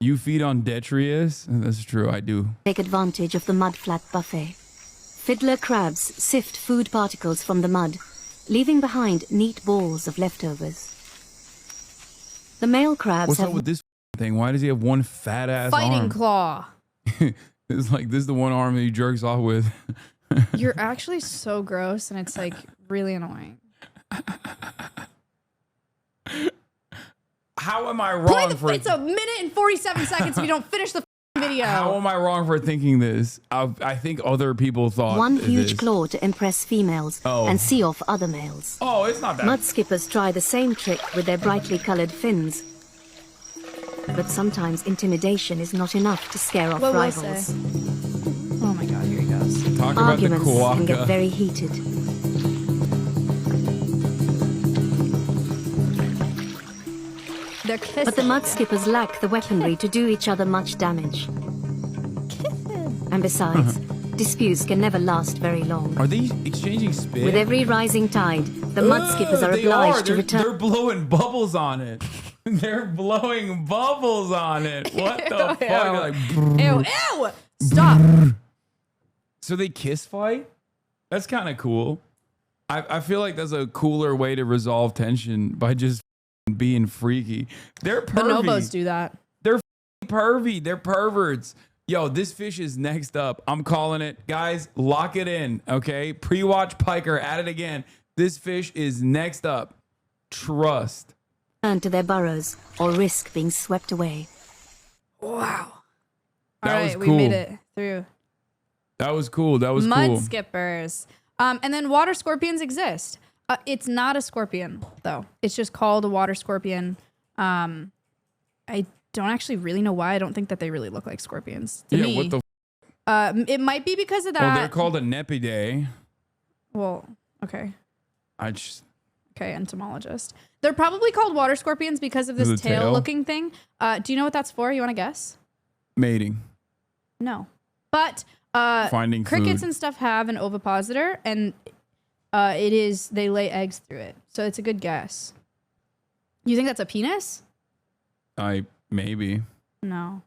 You feed on detritus? That's true. I do. Take advantage of the mudflat buffet. Fiddler crabs sift food particles from the mud, leaving behind neat balls of leftovers. The male crabs What's up with this thing? Why does he have one fat ass fighting arm? claw. It's like this is the one arm that he jerks off with. You're actually so gross, and it's like really annoying. How am I wrong it's a minute and 47 seconds if you don't finish the video. How am I wrong for thinking this? I think other people thought one huge claw to impress females and see off other males. Oh, it's not that. Mud skippers try the same trick with their brightly colored fins. But sometimes intimidation is not enough to scare off rivals. Oh my god, here he goes. Talk about the Arguments can get very heated. They're kissing. But the mud skippers lack the weaponry to do each other much damage. And besides, disputes can never last very long. Are they exchanging spit? With every rising tide, the mud skippers are obliged to return. They're blowing bubbles on it. They're blowing bubbles on it. What the fuck? Like, ew, ew! Stop. So they kiss fight? That's kind of cool. I feel like that's a cooler way to resolve tension by just being freaky. They're pervy. Bonobos do that. They're pervy. They're perverts. Yo, this fish is next up. I'm calling it. Guys, lock it in, okay? Pre-watch Piker at it again. This fish is next up. Trust. Turn to their burrows or risk being swept away. Wow. That All was right, cool. we made it through. That was cool. That was Mud cool. skippers. And then water scorpions exist. It's not a scorpion, though. It's just called a water scorpion. I don't actually really know why. I don't think that they really look like scorpions to me. What the? It might be because of that. Well, they're called a nepidae. Well, okay. Okay, entomologist. They're probably called water scorpions because of this tail-looking thing. Do you know what that's for? You want to guess? Mating. No. But finding crickets food. and stuff have an ovipositor, and they lay eggs through it. So it's a good guess. You think that's a penis? Maybe. No.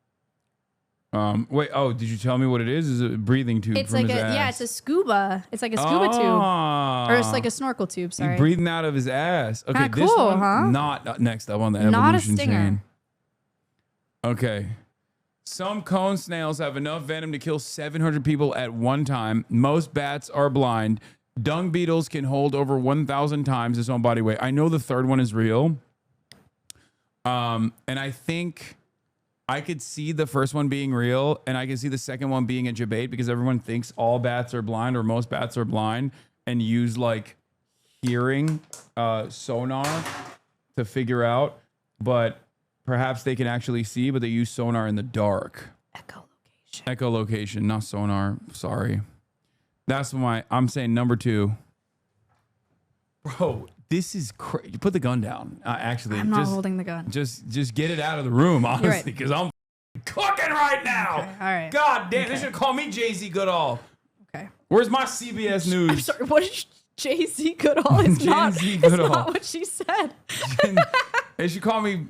Wait. Oh, did you tell me what it is? Is it a breathing tube? It's from like his a ass? It's a scuba. It's like a scuba tube, or it's like a snorkel tube. Sorry. He's breathing out of his ass. Okay, Kinda this cool, one huh? not next up on the Not a evolution stinger. chain. Okay. Some cone snails have enough venom to kill 700 people at one time. Most bats are blind. Dung beetles can hold over 1,000 times its own body weight. I know the third one is real. And I think I could see the first one being real, and I can see the second one being a debate because everyone thinks all bats are blind or most bats are blind and use like hearing sonar to figure out, but perhaps they can actually see, but they use sonar in the dark. Echolocation, not sonar. Sorry. That's I'm saying number 2. Bro, this is crazy. Put the gun down. Actually, I'm not holding the gun. Just get it out of the room, honestly, because I'm cooking right now. Okay, all right. God damn, they should call me Jay-Z Goodall. Okay. Where's my CBS News? I'm sorry. What is Jay-Z Goodall? It's not. It's not what she said. They should call me,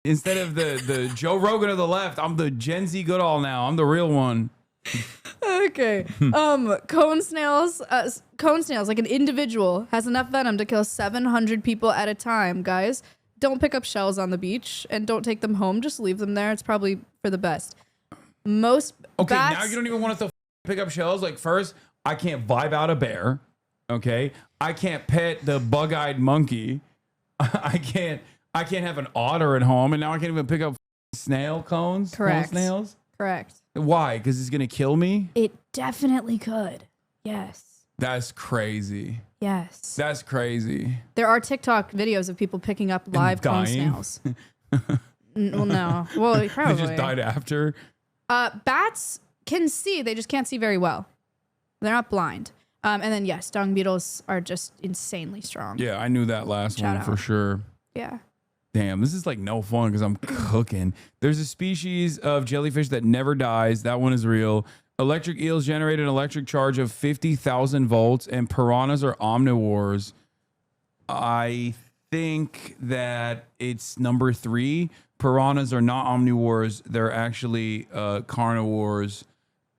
instead of the Joe Rogan of the left, I'm the Gen Z Goodall now. I'm the real one. Okay. Cone snails, like an individual, has enough venom to kill 700 people at a time, guys. Don't pick up shells on the beach and don't take them home. Just leave them there. It's probably for the best. Most bats, now you don't even want to pick up shells. Like, first, I can't vibe out a bear. Okay. I can't pet the bug-eyed monkey. I can't have an otter at home, and now I can't even pick up snail cones. Correct. Cone snails. Correct. Why? Because it's gonna kill me? It definitely could. Yes. That's crazy. Yes. That's crazy. There are TikTok videos of people picking up live cone snails. Well, no. Well, probably. They just died after. Bats can see. They just can't see very well. They're not blind. And then, yes, dung beetles are just insanely strong. Yeah, I knew that last Shout one out. for sure. Yeah. Damn, this is like no fun because I'm cooking. There's a species of jellyfish that never dies. That one is real. Electric eels generate an electric charge of 50,000 volts, and piranhas are omnivores. I think that it's number 3. Piranhas are not omnivores. They're actually carnivores.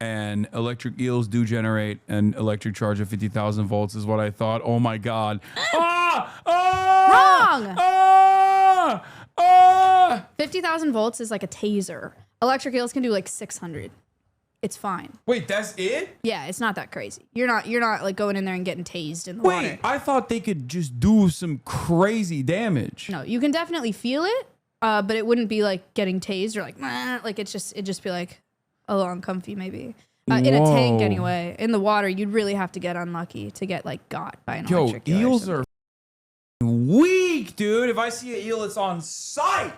And electric eels do generate an electric charge of 50,000 volts is what I thought. Oh my God. Wrong. 50,000 volts is like a taser. Electric eels can do like 600. It's fine. Wait, that's it? Yeah, it's not that crazy. You're not like going in there and getting tased in the Wait, water. I thought they could just do some crazy damage. No, you can definitely feel it, but it wouldn't be like getting tased or like, it'd just be like a little uncomfy maybe. In a tank anyway. In the water, you'd really have to get unlucky to get like got by an electric eel. Eels are weak, dude. If I see an eel, it's on sight.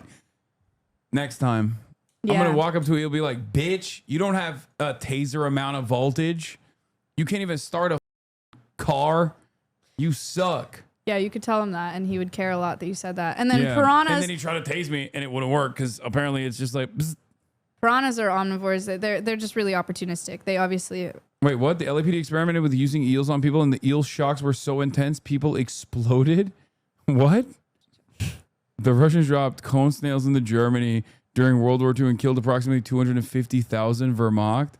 Next time, I'm going to walk up to an eel and be like, bitch, you don't have a taser amount of voltage. You can't even start a car. You suck. Yeah, you could tell him that, and he would care a lot that you said that. And then piranhas. And then he tried to tase me, and it wouldn't work because apparently it's just like. Bzz. Piranhas are omnivores. They're just really opportunistic. They obviously. Wait, what? The LAPD experimented with using eels on people, and the eel shocks were so intense, people exploded? What? The Russians dropped cone snails into Germany during World War II and killed approximately 250,000 Vermont.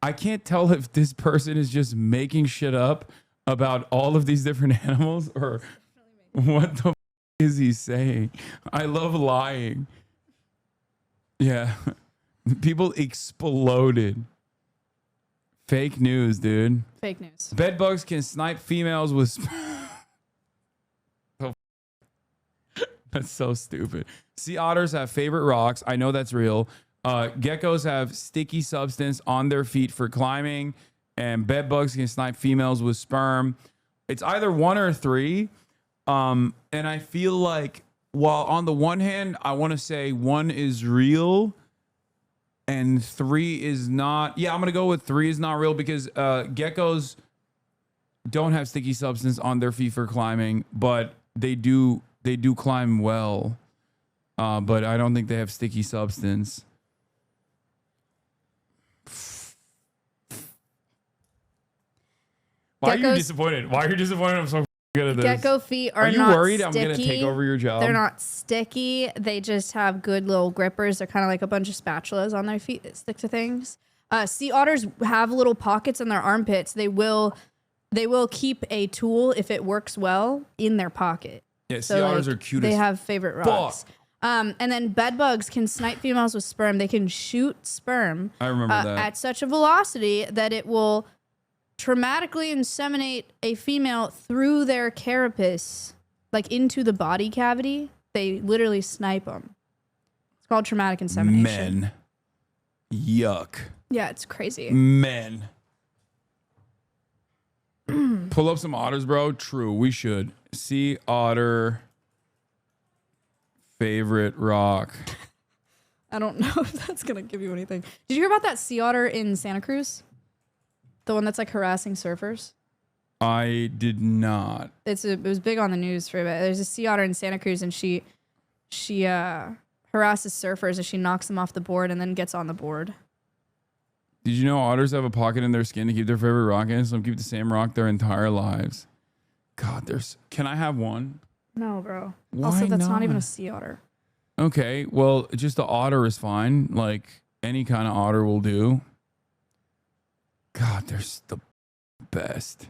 I can't tell if this person is just making shit up about all of these different animals or what the is he saying. I love lying. Yeah. People exploded. Fake news, dude. Fake news. Bed bugs can snipe females with... That's so stupid. Sea otters have favorite rocks. I know that's real. Geckos have sticky substance on their feet for climbing. And bed bugs can snipe females with sperm. It's either 1 or 3. And I feel like, while on the one hand, I want to say 1 is real and 3 is not. Yeah, I'm going to go with 3 is not real because geckos don't have sticky substance on their feet for climbing, but they do climb well. But I don't think they have sticky substance. Why are you disappointed? Why are you disappointed? I'm so good at this. Gecko feet are you not worried sticky. I'm going to take over your job? They're not sticky. They just have good little grippers. They're kind of like a bunch of spatulas on their feet that stick to things. Sea otters have little pockets in their armpits. They will keep a tool, if it works well, in their pocket. Yeah, sea otters are cute. They have favorite rocks. And then bed bugs can snipe females with sperm. They can shoot sperm. I remember that. At such a velocity that it will traumatically inseminate a female through their carapace, like into the body cavity. They literally snipe them. It's called traumatic insemination. Men. Yuck. Yeah, it's crazy. Men. Pull up some otters, bro. True, we should. Sea otter favorite rock. I don't know if that's going to give you anything. Did you hear about that sea otter in Santa Cruz? The one that's like harassing surfers? I did not. It was big on the news for a bit. There's a sea otter in Santa Cruz, and she harasses surfers as she knocks them off the board and then gets on the board. Did you know otters have a pocket in their skin to keep their favorite rock in? Some keep the same rock their entire lives. God, can I have one? No, bro. Why also, that's not not even a sea otter. Okay, well, just the otter is fine. Like, any kind of otter will do. God, they're the best.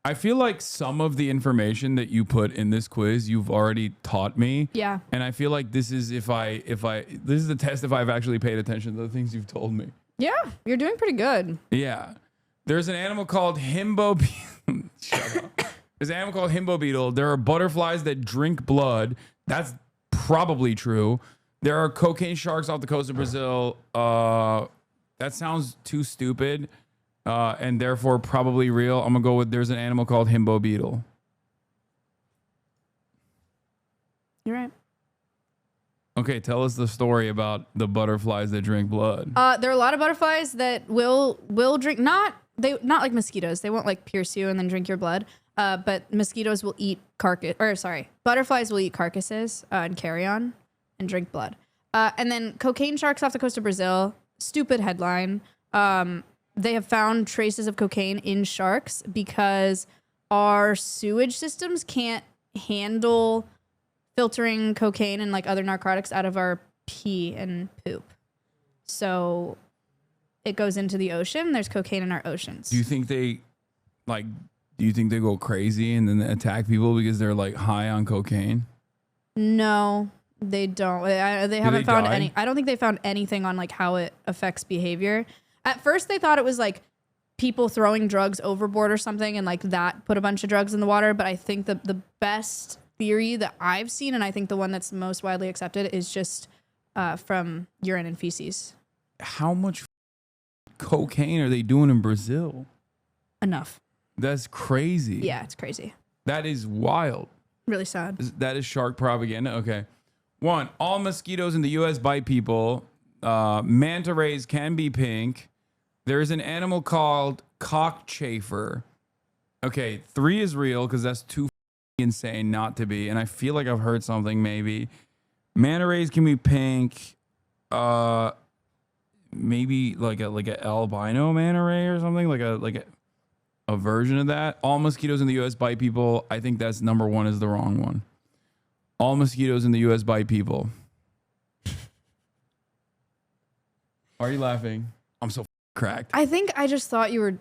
I feel like some of the information that you put in this quiz, you've already taught me. Yeah. And I feel like this is this is the test if I've actually paid attention to the things you've told me. Yeah, you're doing pretty good. Yeah. There's an animal called himbo beetle. Shut up. There's an animal called himbo beetle. There are butterflies that drink blood. That's probably true. There are cocaine sharks off the coast of Brazil. That sounds too stupid, and therefore probably real. I'm gonna go with there's an animal called himbo beetle. You're right. Okay, tell us the story about the butterflies that drink blood. There are a lot of butterflies that will drink not like mosquitoes. They won't like pierce you and then drink your blood. But mosquitoes will eat butterflies will eat carcasses and carrion and drink blood. And then cocaine sharks off the coast of Brazil. Stupid headline. They have found traces of cocaine in sharks because our sewage systems can't handle filtering cocaine and like other narcotics out of our pee and poop. So it goes into the ocean. There's cocaine in our oceans. Do you think they go crazy and then attack people because they're like high on cocaine? No, they don't. They haven't found any. I don't think they found anything on like how it affects behavior. At first, they thought it was like people throwing drugs overboard or something, and like that put a bunch of drugs in the water. But I think the best theory that I've seen, and I think the one that's most widely accepted, is just from urine and feces. How much cocaine are they doing in Brazil? Enough. That's crazy. Yeah, it's crazy. That is wild. Really sad. That is shark propaganda. Okay. 1, all mosquitoes in the U.S. bite people. Manta rays can be pink. There's an animal called cockchafer. Okay, 3 is real because that's too insane not to be. And I feel like I've heard something maybe. Manta rays can be pink. Maybe like a albino manta ray or something, like a version of that. All mosquitoes in the U.S. bite people. I think that's number 1 is the wrong one. All mosquitoes in the U.S. bite people. Are you laughing? I'm so cracked. I think I just thought you were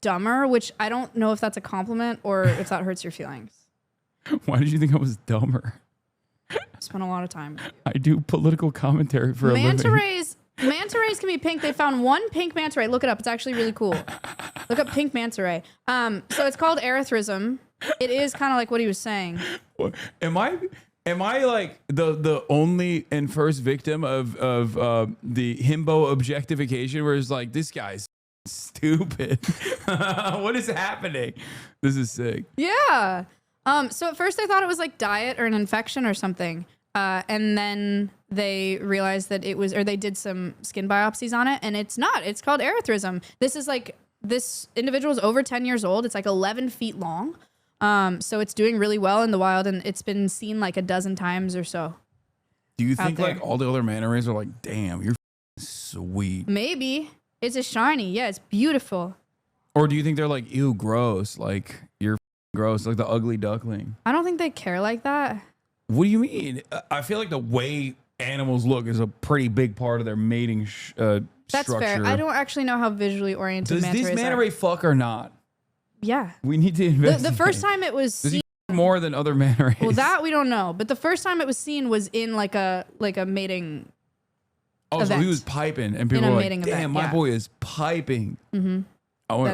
dumber, which I don't know if that's a compliment or if that hurts your feelings. Why did you think I was dumber? Spent a lot of time with you. I do political commentary for a living. Manta rays can be pink. They found one pink manta ray. Look it up. It's actually really cool. Look up pink manta ray. So it's called erythrism. It is kind of like what he was saying. Am I like the only and first victim of the himbo objectification, where it's like this guy's stupid. What is happening? This is sick. Yeah. So at first I thought it was like diet or an infection or something. And then they realized that it was, or they did some skin biopsies on it, and it's not. It's called erythrism. This is like, this individual is over 10 years old. It's like 11 feet long. So it's doing really well in the wild, and it's been seen like a dozen times or so. Do you think like all the other manta rays are like, damn, you're sweet? Maybe. It's a shiny. Yeah, it's beautiful. Or do you think they're like, ew, gross? Like, you're gross, like the ugly duckling. I don't think they care like that. What do you mean? I feel like the way animals look is a pretty big part of their mating That's structure. fair. I don't actually know how visually oriented Does manta rays this manta are. ray fuck or not? Yeah. We need to investigate. The first time it was Does he seen, f more than other manta rays? well, that we don't know. But the first time it was seen was in like a mating Oh, event. so he was piping, and people In a were like, mating damn, event, my yeah. boy is piping. Mm-hmm.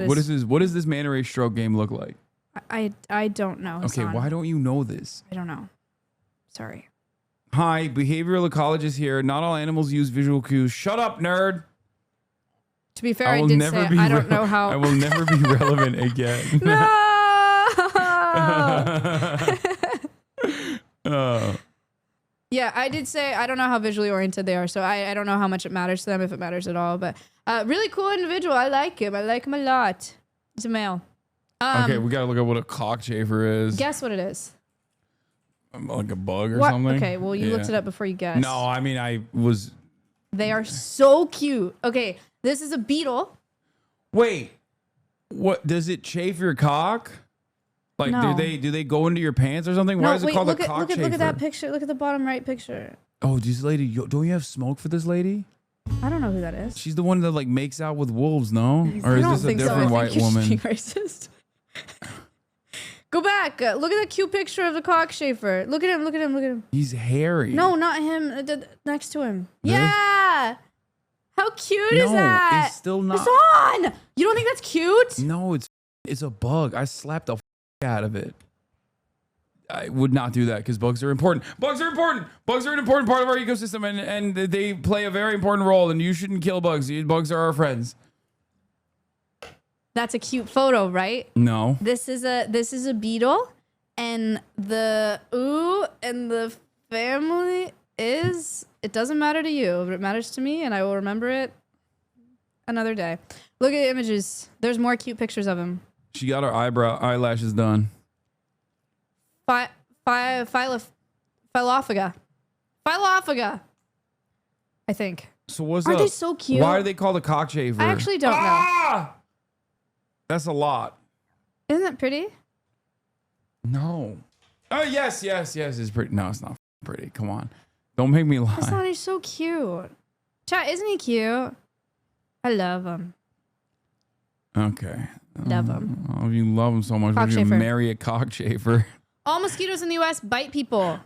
What does this manta ray stroke game look like? I don't know. Okay, Hasan. why don't you know this? I don't know. Sorry. Hi, behavioral ecologist here. Not all animals use visual cues. Shut up, nerd. To be fair, I did say I don't know how. I will never be relevant again. No. Yeah, I did say I don't know how visually oriented they are, so I don't know how much it matters to them, if it matters at all. But really cool individual. I like him. I like him a lot. He's a male. Okay, we gotta look at what a cockchafer is. Guess what it is. Like a bug or What? something? Okay, well, you looked it up before you guessed. No, I mean, I was... They are so cute. Okay, this is a beetle. Wait, what? Does it chafe your cock? Like, No. do they go into your pants or something? Why is it called a cockchafer? Look at that picture. Look at the bottom right picture. Oh, this lady, don't you have smoke for this lady? I don't know who that is. She's the one that like makes out with wolves, no? Or I is don't this a think so. different I white think you're woman? being racist. Go back. Look at the cute picture of the cockchafer. Look at him. Look at him. Look at him. He's hairy. No, not him. Next to him. This? Yeah. How cute No, is that? it's still not. Hasan! You don't think that's cute? No, it's a bug. I slapped the out of it. I would not do that because bugs are important. Bugs are important. Bugs are an important part of our ecosystem, and they play a very important role. And you shouldn't kill bugs. Bugs are our friends. That's a cute photo, right? No. This is a beetle, and the family is. It doesn't matter to you, but it matters to me, and I will remember it another day. Look at the images. There's more cute pictures of him. She got her eyelashes done. Philophaga. I think. So what's Aren't up? they so cute? Why are they called a cockchafer? I actually don't know. That's a lot. Isn't that pretty? No. Oh yes, it's pretty. No, it's not pretty. Come on, don't make me lie. Hasan, he's so cute. Chat, isn't he cute? I love him. Okay. Love him. Oh, if you love him so much, would you Cockchafer. marry a cockchafer? All mosquitoes in the U.S. bite people.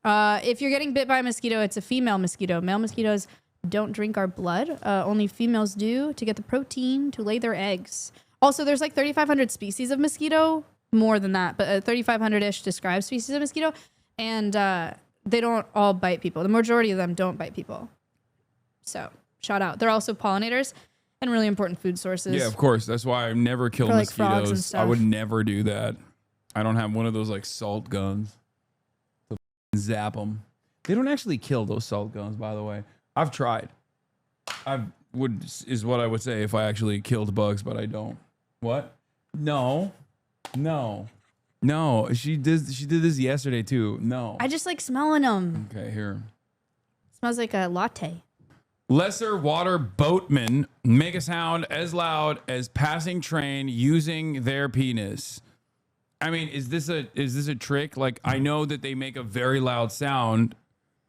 If you're getting bit by a mosquito, it's a female mosquito. Male mosquitoes don't drink our blood. Only females do to get the protein to lay their eggs. Also, there's like 3,500 species of mosquito. More than that, but 3,500-ish described species of mosquito. And they don't all bite people. The majority of them don't bite people. So, shout out. They're also pollinators and really important food sources. Yeah, of course. That's why I never kill For, like, frogs and mosquitoes. stuff. I would never do that. I don't have one of those like salt guns to zap them. They don't actually kill those salt guns, by the way. I've tried. Is what I would say if I actually killed bugs, but I don't. What? No. She did this yesterday too. No. I just like smelling them. Okay, here. Smells like a latte. Lesser water boatmen make a sound as loud as passing train using their penis. I mean, is this a trick? Like, I know that they make a very loud sound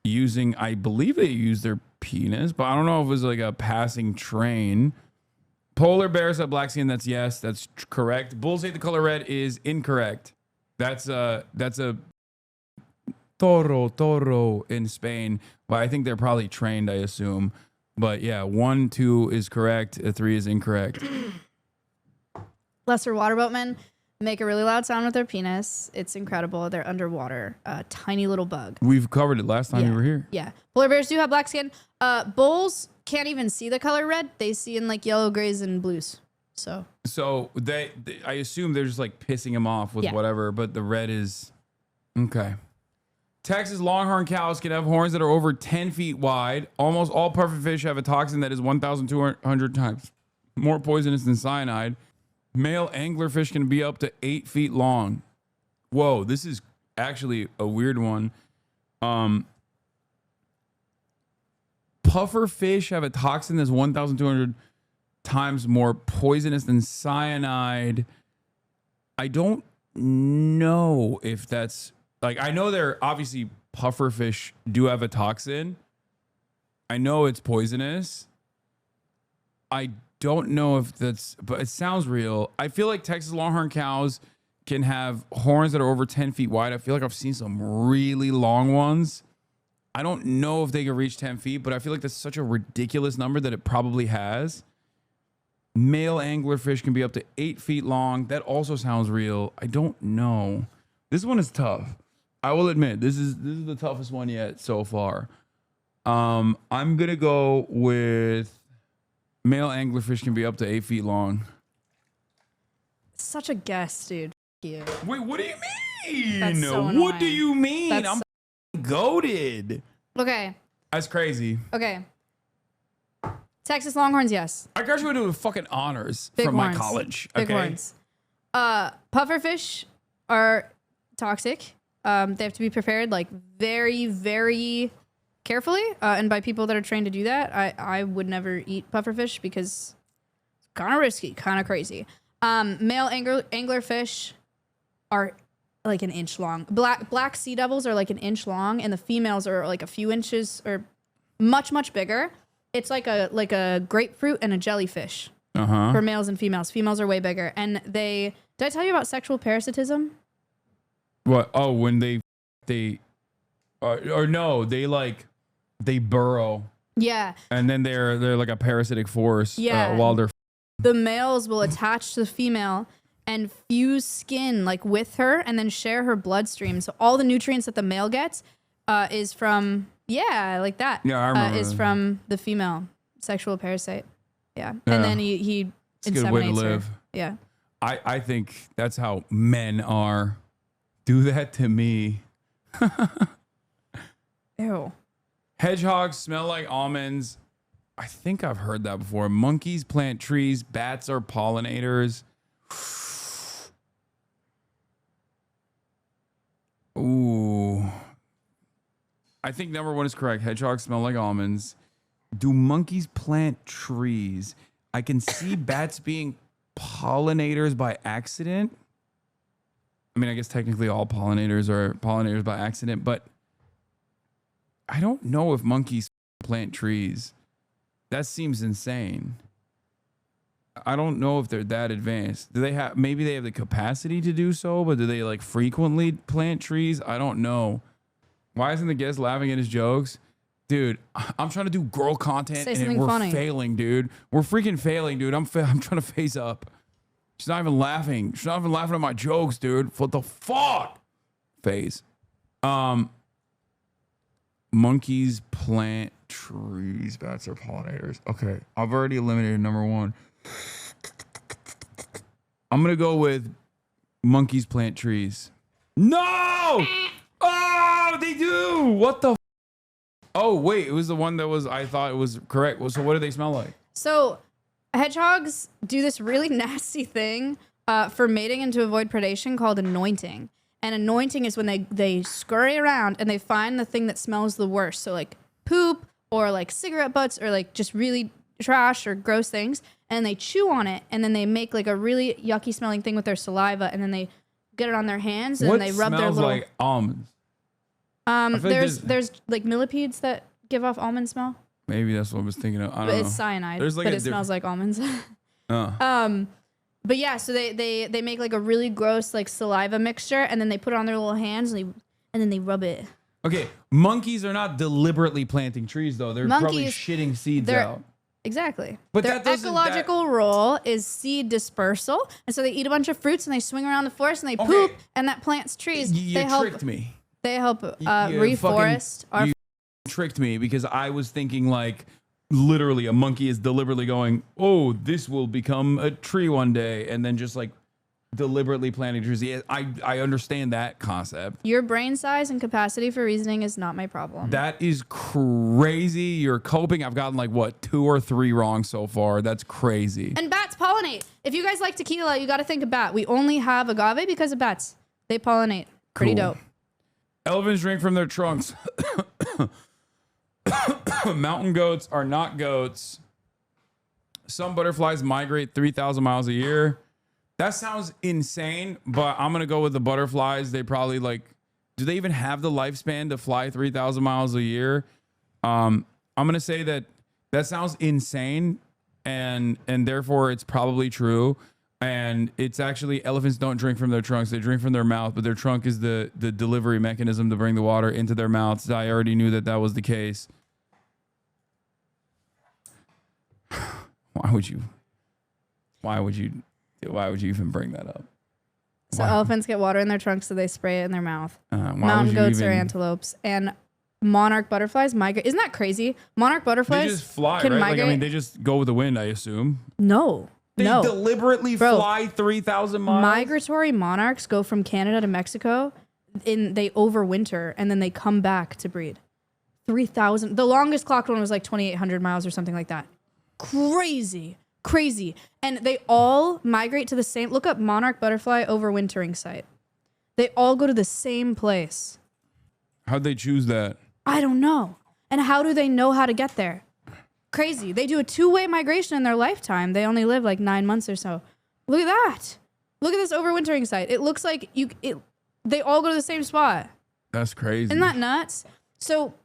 using, I believe they use their penis, but I don't know if it was like a passing train. Polar bears have black skin. That's yes. That's correct. Bulls hate the color red is incorrect. That's a toro in Spain, but I think they're probably trained, I assume. But yeah, 1, 2 is correct. 3 is incorrect. Lesser water boatmen make a really loud sound with their penis. It's incredible. They're underwater. A tiny little bug. We've covered it last time you were here. Yeah. Polar bears do have black skin. Bulls can't even see the color red. They see in like yellow, grays, and blues. So they I assume they're just like pissing him off with Yeah. whatever, but the red is okay. Texas longhorn cows can have horns that are over 10 feet wide. Almost all pufferfish have a toxin that is 1,200 times more poisonous than cyanide. Male anglerfish can be up to 8 feet long. Whoa, this is actually a weird one. Pufferfish have a toxin that's 1,200 times more poisonous than cyanide. I don't know if that's like, I know they're obviously pufferfish do have a toxin. I know it's poisonous. I don't know if that's, but it sounds real. I feel like Texas longhorn cows can have horns that are over 10 feet wide. I feel like I've seen some really long ones. I don't know if they can reach 10 feet, but I feel like that's such a ridiculous number that it probably has. Male anglerfish can be up to 8 feet long. That also sounds real. I don't know. This one is tough. I will admit, this is the toughest one yet so far. I'm gonna go with male anglerfish can be up to 8 feet long. Such a guess, dude. F you. Wait, what do you mean? That's so What do annoying. you mean? That's I'm goated. Okay. That's crazy. Okay. Texas Longhorns, yes. I graduated with fucking honors Big from horns. my college. Big Okay. horns. Pufferfish are toxic. They have to be prepared like very, very carefully, and by people that are trained to do that. I would never eat pufferfish because it's kind of risky, kind of crazy. Male anglerfish are like an inch long. Black sea devils are like an inch long, and the females are like a few inches or much bigger. It's like a grapefruit and a jellyfish for males and females. Females are way bigger, and did I tell you about sexual parasitism? What? Oh, when they or no, they burrow. Yeah. And then they're like a parasitic force. Yeah. While they're The males will attach to the female and fuse skin like with her, and then share her bloodstream. So all the nutrients that the male gets is from like that. Yeah, I remember is that. from the female sexual parasite. Yeah. Yeah. And then he It's a good way to inseminates her. live. Yeah. I think that's how men are. Do that to me. Ew. Hedgehogs smell like almonds. I think I've heard that before. Monkeys plant trees. Bats are pollinators. Ooh. I think number one is correct. Hedgehogs smell like almonds. Do monkeys plant trees? I can see bats being pollinators by accident. I mean, I guess technically all pollinators are pollinators by accident, but I don't know if monkeys plant trees. That seems insane. I don't know if they're that advanced. Do they have, maybe they have the capacity to do so, but do they like frequently plant trees? I don't know. Why isn't the guest laughing at his jokes? Dude, I'm trying to do girl content Say and something we're funny. failing, dude. We're freaking failing, dude. I'm trying to face up. She's not even laughing. She's not even laughing at my jokes, dude. What the fuck? Phase. Monkeys plant trees. Bats are pollinators. Okay, I've already eliminated number one. I'm gonna go with monkeys plant trees. No! Oh, they do. What the? Oh wait, it was the one that was. I thought it was correct. Well, so what do they smell like? So hedgehogs do this really nasty thing for mating and to avoid predation called anointing. And anointing is when they scurry around and they find the thing that smells the worst. So like poop or like cigarette butts or like just really trash or gross things. And they chew on it and then they make like a really yucky smelling thing with their saliva. And then they get it on their hands and What they rub their smells little... like almonds? I feel like There's like millipedes that give off almond smell. Maybe that's what I was thinking of. I don't But know. it's cyanide, There's like but a it smells like almonds. Oh. But yeah, so they make like a really gross like saliva mixture, and then they put it on their little hands, and then they rub it. Okay, monkeys are not deliberately planting trees though. They're probably Monkeys, shitting seeds they're- out. Exactly. But their that doesn't- ecological role is seed dispersal, and so they eat a bunch of fruits and they swing around the forest and they poop, and that plants trees. You they help. tricked me. They help You reforest our. You tricked me because I was thinking like literally a monkey is deliberately going, oh, this will become a tree one day, and then just like deliberately planting trees. I understand that concept. Your brain size and capacity for reasoning is not my problem. That is crazy. You're coping. I've gotten like what 2 or 3 wrong so far. That's crazy. And bats pollinate. If you guys like tequila, you got to think of bat. We only have agave because of bats. They pollinate. Pretty dope. Elephants drink from their trunks. Mountain goats are not goats. Some butterflies migrate 3,000 miles a year. That sounds insane, but I'm going to go with the butterflies. They probably like, do they even have the lifespan to fly 3,000 miles a year? I'm going to say that sounds insane, and therefore it's probably true. And it's actually, elephants don't drink from their trunks. They drink from their mouth, but their trunk is the delivery mechanism to bring the water into their mouths. I already knew that was the case. Why would you even bring that up? So elephants get water in their trunks, so they spray it in their mouth. Mountain goats are antelopes, and monarch butterflies migrate. Isn't that crazy? Monarch butterflies they just fly, can right? migrate. Like, I mean, they just go with the wind, I assume. No. They deliberately fly 3,000 miles. Migratory monarchs go from Canada to Mexico, they overwinter, and then they come back to breed. 3,000. The longest clocked one was like 2,800 miles or something like that. Crazy. And they all migrate to the same. Look up monarch butterfly overwintering site. They all go to the same place. How'd they choose that? I don't know. And how do they know how to get there? Crazy. They do a 2-way migration in their lifetime. They only live like 9 months or so. Look at that. Look at this overwintering site. It looks like they all go to the same spot. That's crazy. Isn't that nuts? So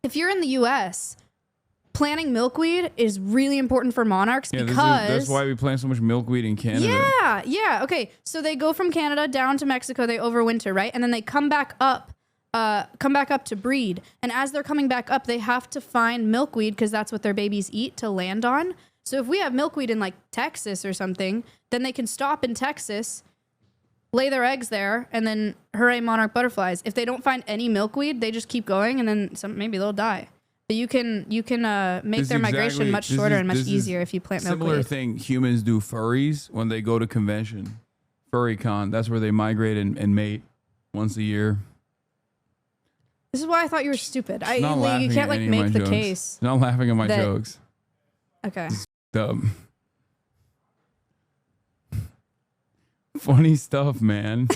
if you're in the US, planting milkweed is really important for monarchs because that's why we plant so much milkweed in Canada. Yeah. Okay. So they go from Canada down to Mexico, they overwinter, right? And then they come back up to breed. And as they're coming back up, they have to find milkweed because that's what their babies eat to land on. So if we have milkweed in like Texas or something, then they can stop in Texas, lay their eggs there, and then hooray, monarch butterflies. If they don't find any milkweed, they just keep going, and then maybe they'll die. But you can make their migration much shorter and much easier if you plant milkweed. Similar thing humans do furries when they go to convention. Furry con. That's where they migrate and mate once a year. This is why I thought you were stupid. You can't like make the jokes. case. Not laughing at my jokes. Okay. Dumb. Funny stuff, man.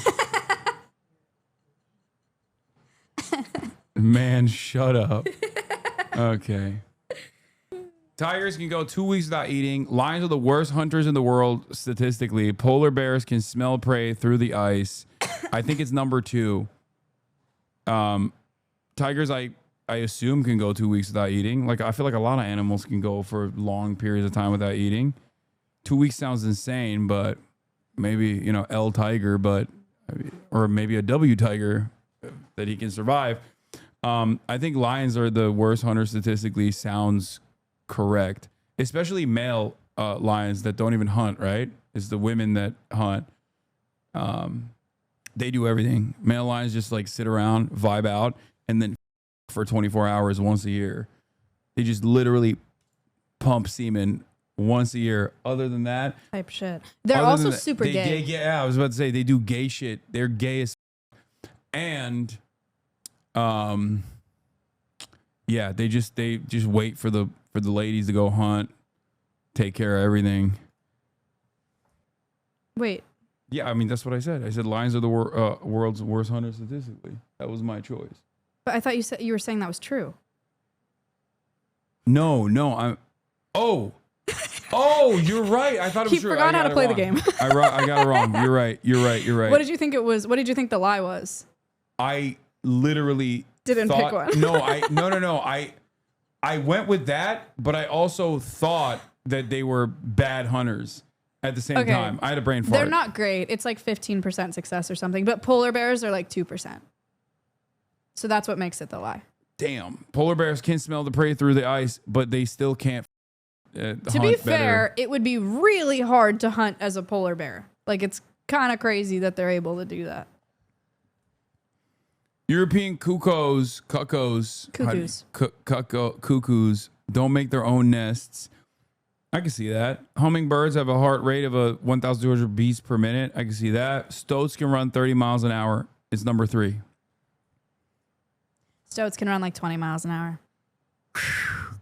Man, shut up. Okay. Tigers can go 2 weeks without eating. Lions are the worst hunters in the world statistically. Polar bears can smell prey through the ice. I think it's number 2. Tigers, I assume, can go 2 weeks without eating. Like, I feel like a lot of animals can go for long periods of time without eating. 2 weeks sounds insane, but maybe, L tiger, or maybe a W tiger that he can survive. I think lions are the worst hunters statistically. Sounds correct, especially male lions that don't even hunt, right? It's the women that hunt. They do everything. Male lions just like sit around, vibe out, and then for 24 hours once a year. They just literally pump semen once a year. Other than that, type shit. They're also super gay. Yeah, I was about to say they do gay shit. They're gay as and yeah, they just wait for the ladies to go hunt, take care of everything. Wait. Yeah, I mean that's what I said. I said lions are the world's worst hunters statistically. That was my choice. But I thought you were saying that was true. No, I'm. Oh, you're right. I thought it was true. He forgot how to play the game. I got it wrong. You're right. What did you think it was? What did you think the lie was? I literally didn't pick one. No. I went with that, but I also thought that they were bad hunters at the same time. I had a brain fart. They're not great. It's like 15% success or something, but polar bears are like 2%. So that's what makes it the lie. Damn. Polar bears can smell the prey through the ice, but they still can't to be fair, it would be really hard to hunt as a polar bear. Like, it's kind of crazy that they're able to do that. European cuckoos Don't make their own nests. I can see that. Hummingbirds have a heart rate of 1,200 beats per minute. I can see that. Stoats can run 30 miles an hour. It's number 3. Stoats can run like 20 miles an hour.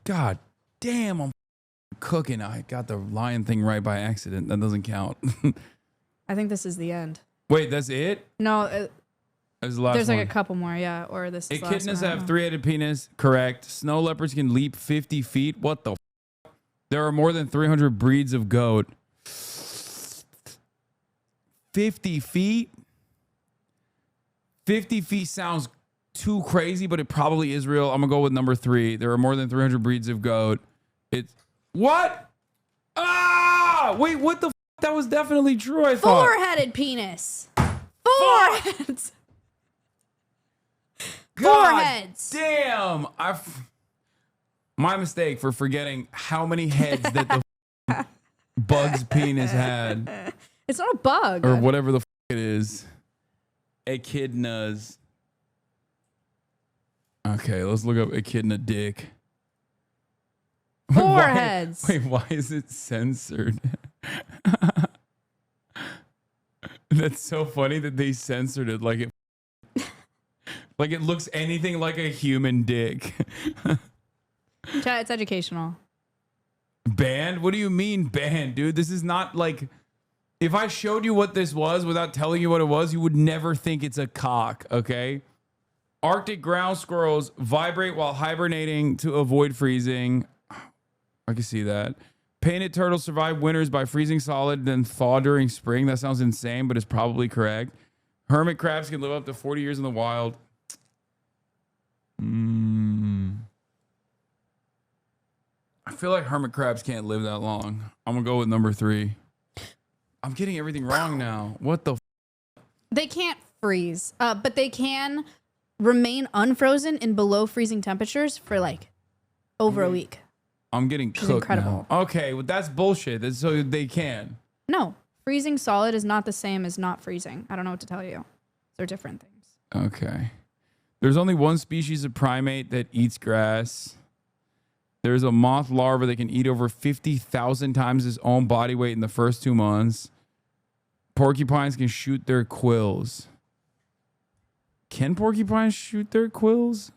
God damn, I'm cooking. I got the lion thing right by accident. That doesn't count. I think this is the end. Wait, that's it? No, that's the last there's like one. a couple more, yeah. Or this is the last Echidnas one, I have don't know. 3-headed penis. Correct. Snow leopards can leap 50 feet. What the f? There are more than 300 breeds of goat. 50 feet? 50 feet sounds too crazy, but it probably is real. I'm going to go with number 3. There are more than 300 breeds of goat. It's... What? Ah! Wait, what the f? That was definitely true, I thought. 4-headed penis. 4 heads. God 4 heads. Damn. My mistake for forgetting how many heads that the bug's penis had. It's not a bug. Or whatever the it is. Echidnas. Okay, let's look up echidna dick. 4 heads. Wait, why is it censored? That's so funny that they censored it like it looks anything like a human dick. Chat, it's educational. Banned? What do you mean banned, dude? This is not like... If I showed you what this was without telling you what it was, you would never think it's a cock, okay? Arctic ground squirrels vibrate while hibernating to avoid freezing. I can see that. Painted turtles survive winters by freezing solid, then thaw during spring. That sounds insane, but it's probably correct. Hermit crabs can live up to 40 years in the wild. I feel like hermit crabs can't live that long. I'm going to go with number 3. I'm getting everything wrong now. What the f? They can't freeze, but they can remain unfrozen in below freezing temperatures for like over a week. I'm getting Which is cooked incredible. now. Okay, well, that's bullshit. That's so they can. No, freezing solid is not the same as not freezing. I don't know what to tell you. They're different things. Okay. There's only one species of primate that eats grass. There's a moth larva that can eat over 50,000 times its own body weight in the first 2 months. Porcupines can shoot their quills. Can porcupines shoot their quills?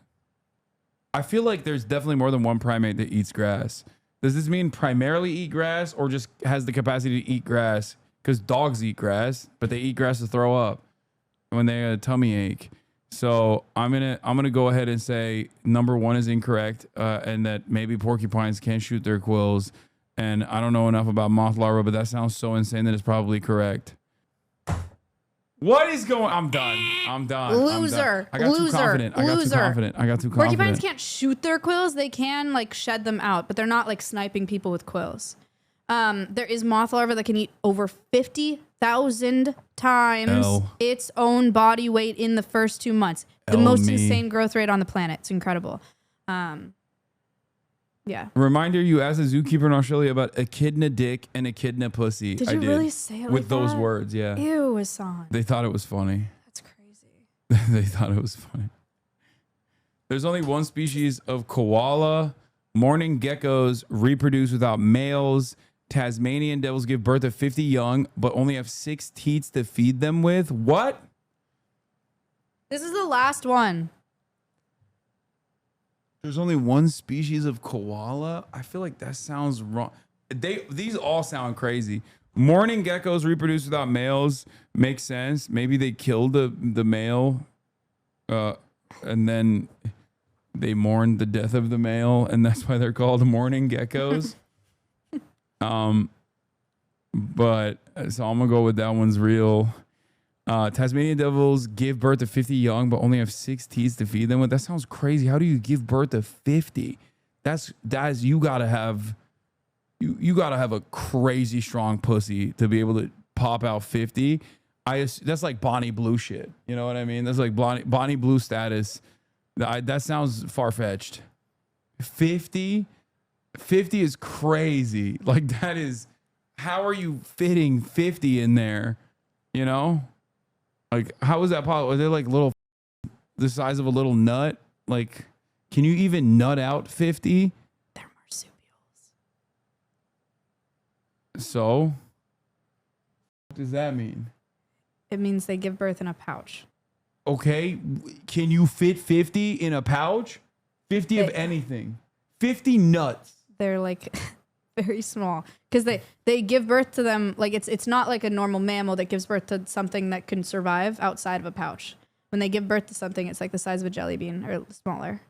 I feel like there's definitely more than one primate that eats grass. Does this mean primarily eat grass or just has the capacity to eat grass? Because dogs eat grass, but they eat grass to throw up when they have a tummy ache. So I'm gonna go ahead and say number 1 is incorrect, and that maybe porcupines can't shoot their quills. And I don't know enough about moth larva, but that sounds so insane that it's probably correct. What is going? I'm done. I'm done. Loser. I got too Loser. confident. I got too Loser. confident. I got too Porcupines confident. can't shoot their quills. They can like shed them out, but they're not like sniping people with quills. There is moth larva that can eat over 50,000 times its own body weight in the first 2 months. The most insane growth rate on the planet. It's incredible. Yeah. Reminder, you asked a zookeeper in Australia about echidna dick and echidna pussy. Did you really say it with like those that? words? Yeah. Ew, Hasan. They thought it was funny. That's crazy. They thought it was funny. There's only one species of koala. Mourning geckos reproduce without males. Tasmanian devils give birth to 50 young, but only have 6 teats to feed them with. What? This is the last one. There's only one species of koala? I feel like that sounds wrong. These all sound crazy. Mourning geckos reproduce without males. Makes sense. Maybe they killed the male, and then they mourned the death of the male, and that's why they're called mourning geckos. But so I'm gonna go with that one's real. Tasmanian devils give birth to 50 young, but only have 6 teats to feed them with. That sounds crazy. How do you give birth to 50? That's you gotta have a crazy strong pussy to be able to pop out 50. That's like Bonnie Blue shit. You know what I mean? That's like Bonnie Blue status. That sounds far-fetched. 50 is crazy. Like that is, how are you fitting 50 in there? You know? Like, how is that possible? Are they like the size of a little nut? Like, can you even nut out 50? They're So, what does that mean? It means they give birth in a pouch. Okay, can you fit 50 in a pouch? 50 of anything. 50 nuts. They're like very small because they give birth to them like it's not like a normal mammal that gives birth to something that can survive outside of a pouch. When they give birth to something, it's like the size of a jelly bean or smaller.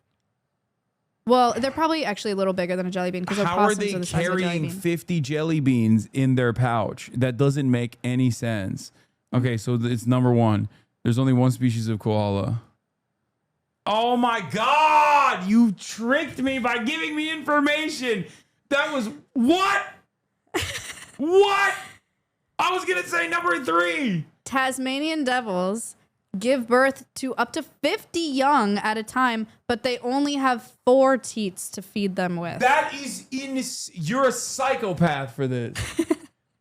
Well, they're probably actually a little bigger than a jelly bean because how are they carrying 50 jelly beans in their pouch? That doesn't make any sense. Okay, so it's number one. There's only one species of koala. Oh my God! You tricked me by giving me information. That was what? What? I was gonna say number 3. Tasmanian devils give birth to up to 50 young at a time, but they only have 4 teats to feed them with. That is you're a psychopath for this.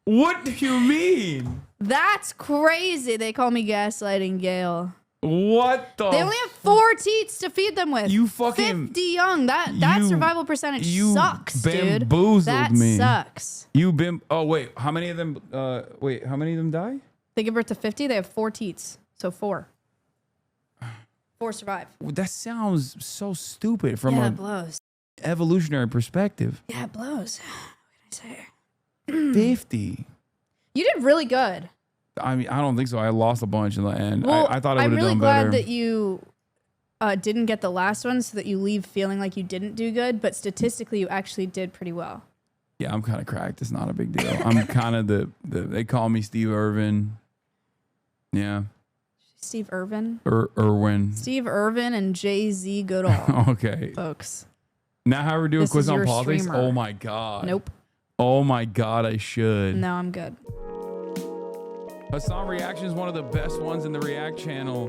What do you mean? That's crazy. They call me gaslighting Gail. What the? They only have 4 teats to feed them with. You fucking 50 young. That survival percentage sucks, dude. Bamboozled me. That sucks. Oh wait, how many of them? How many of them die? They give birth to 50. They have 4 teats, so 4. 4 survive. That sounds so stupid from it blows. Evolutionary perspective. Yeah, it blows. What can I say? 50. You did really good. I mean, I don't think so. I lost a bunch in the end. Well, I thought I would have done better. I'm really glad that you didn't get the last one so that you leave feeling like you didn't do good, but statistically you actually did pretty well. Yeah, I'm kind of cracked. It's not a big deal. I'm kind of they call me Steve Irvin. Yeah. Steve Irvin? Irwin. Steve Irvin and Jay-Z Goodall. Okay. Folks. Now how we're doing This quiz is on your politics? streamer. Oh my God. Nope. Oh my God, I should. No, I'm good. Hasan Reactions, one of the best ones in the React channel.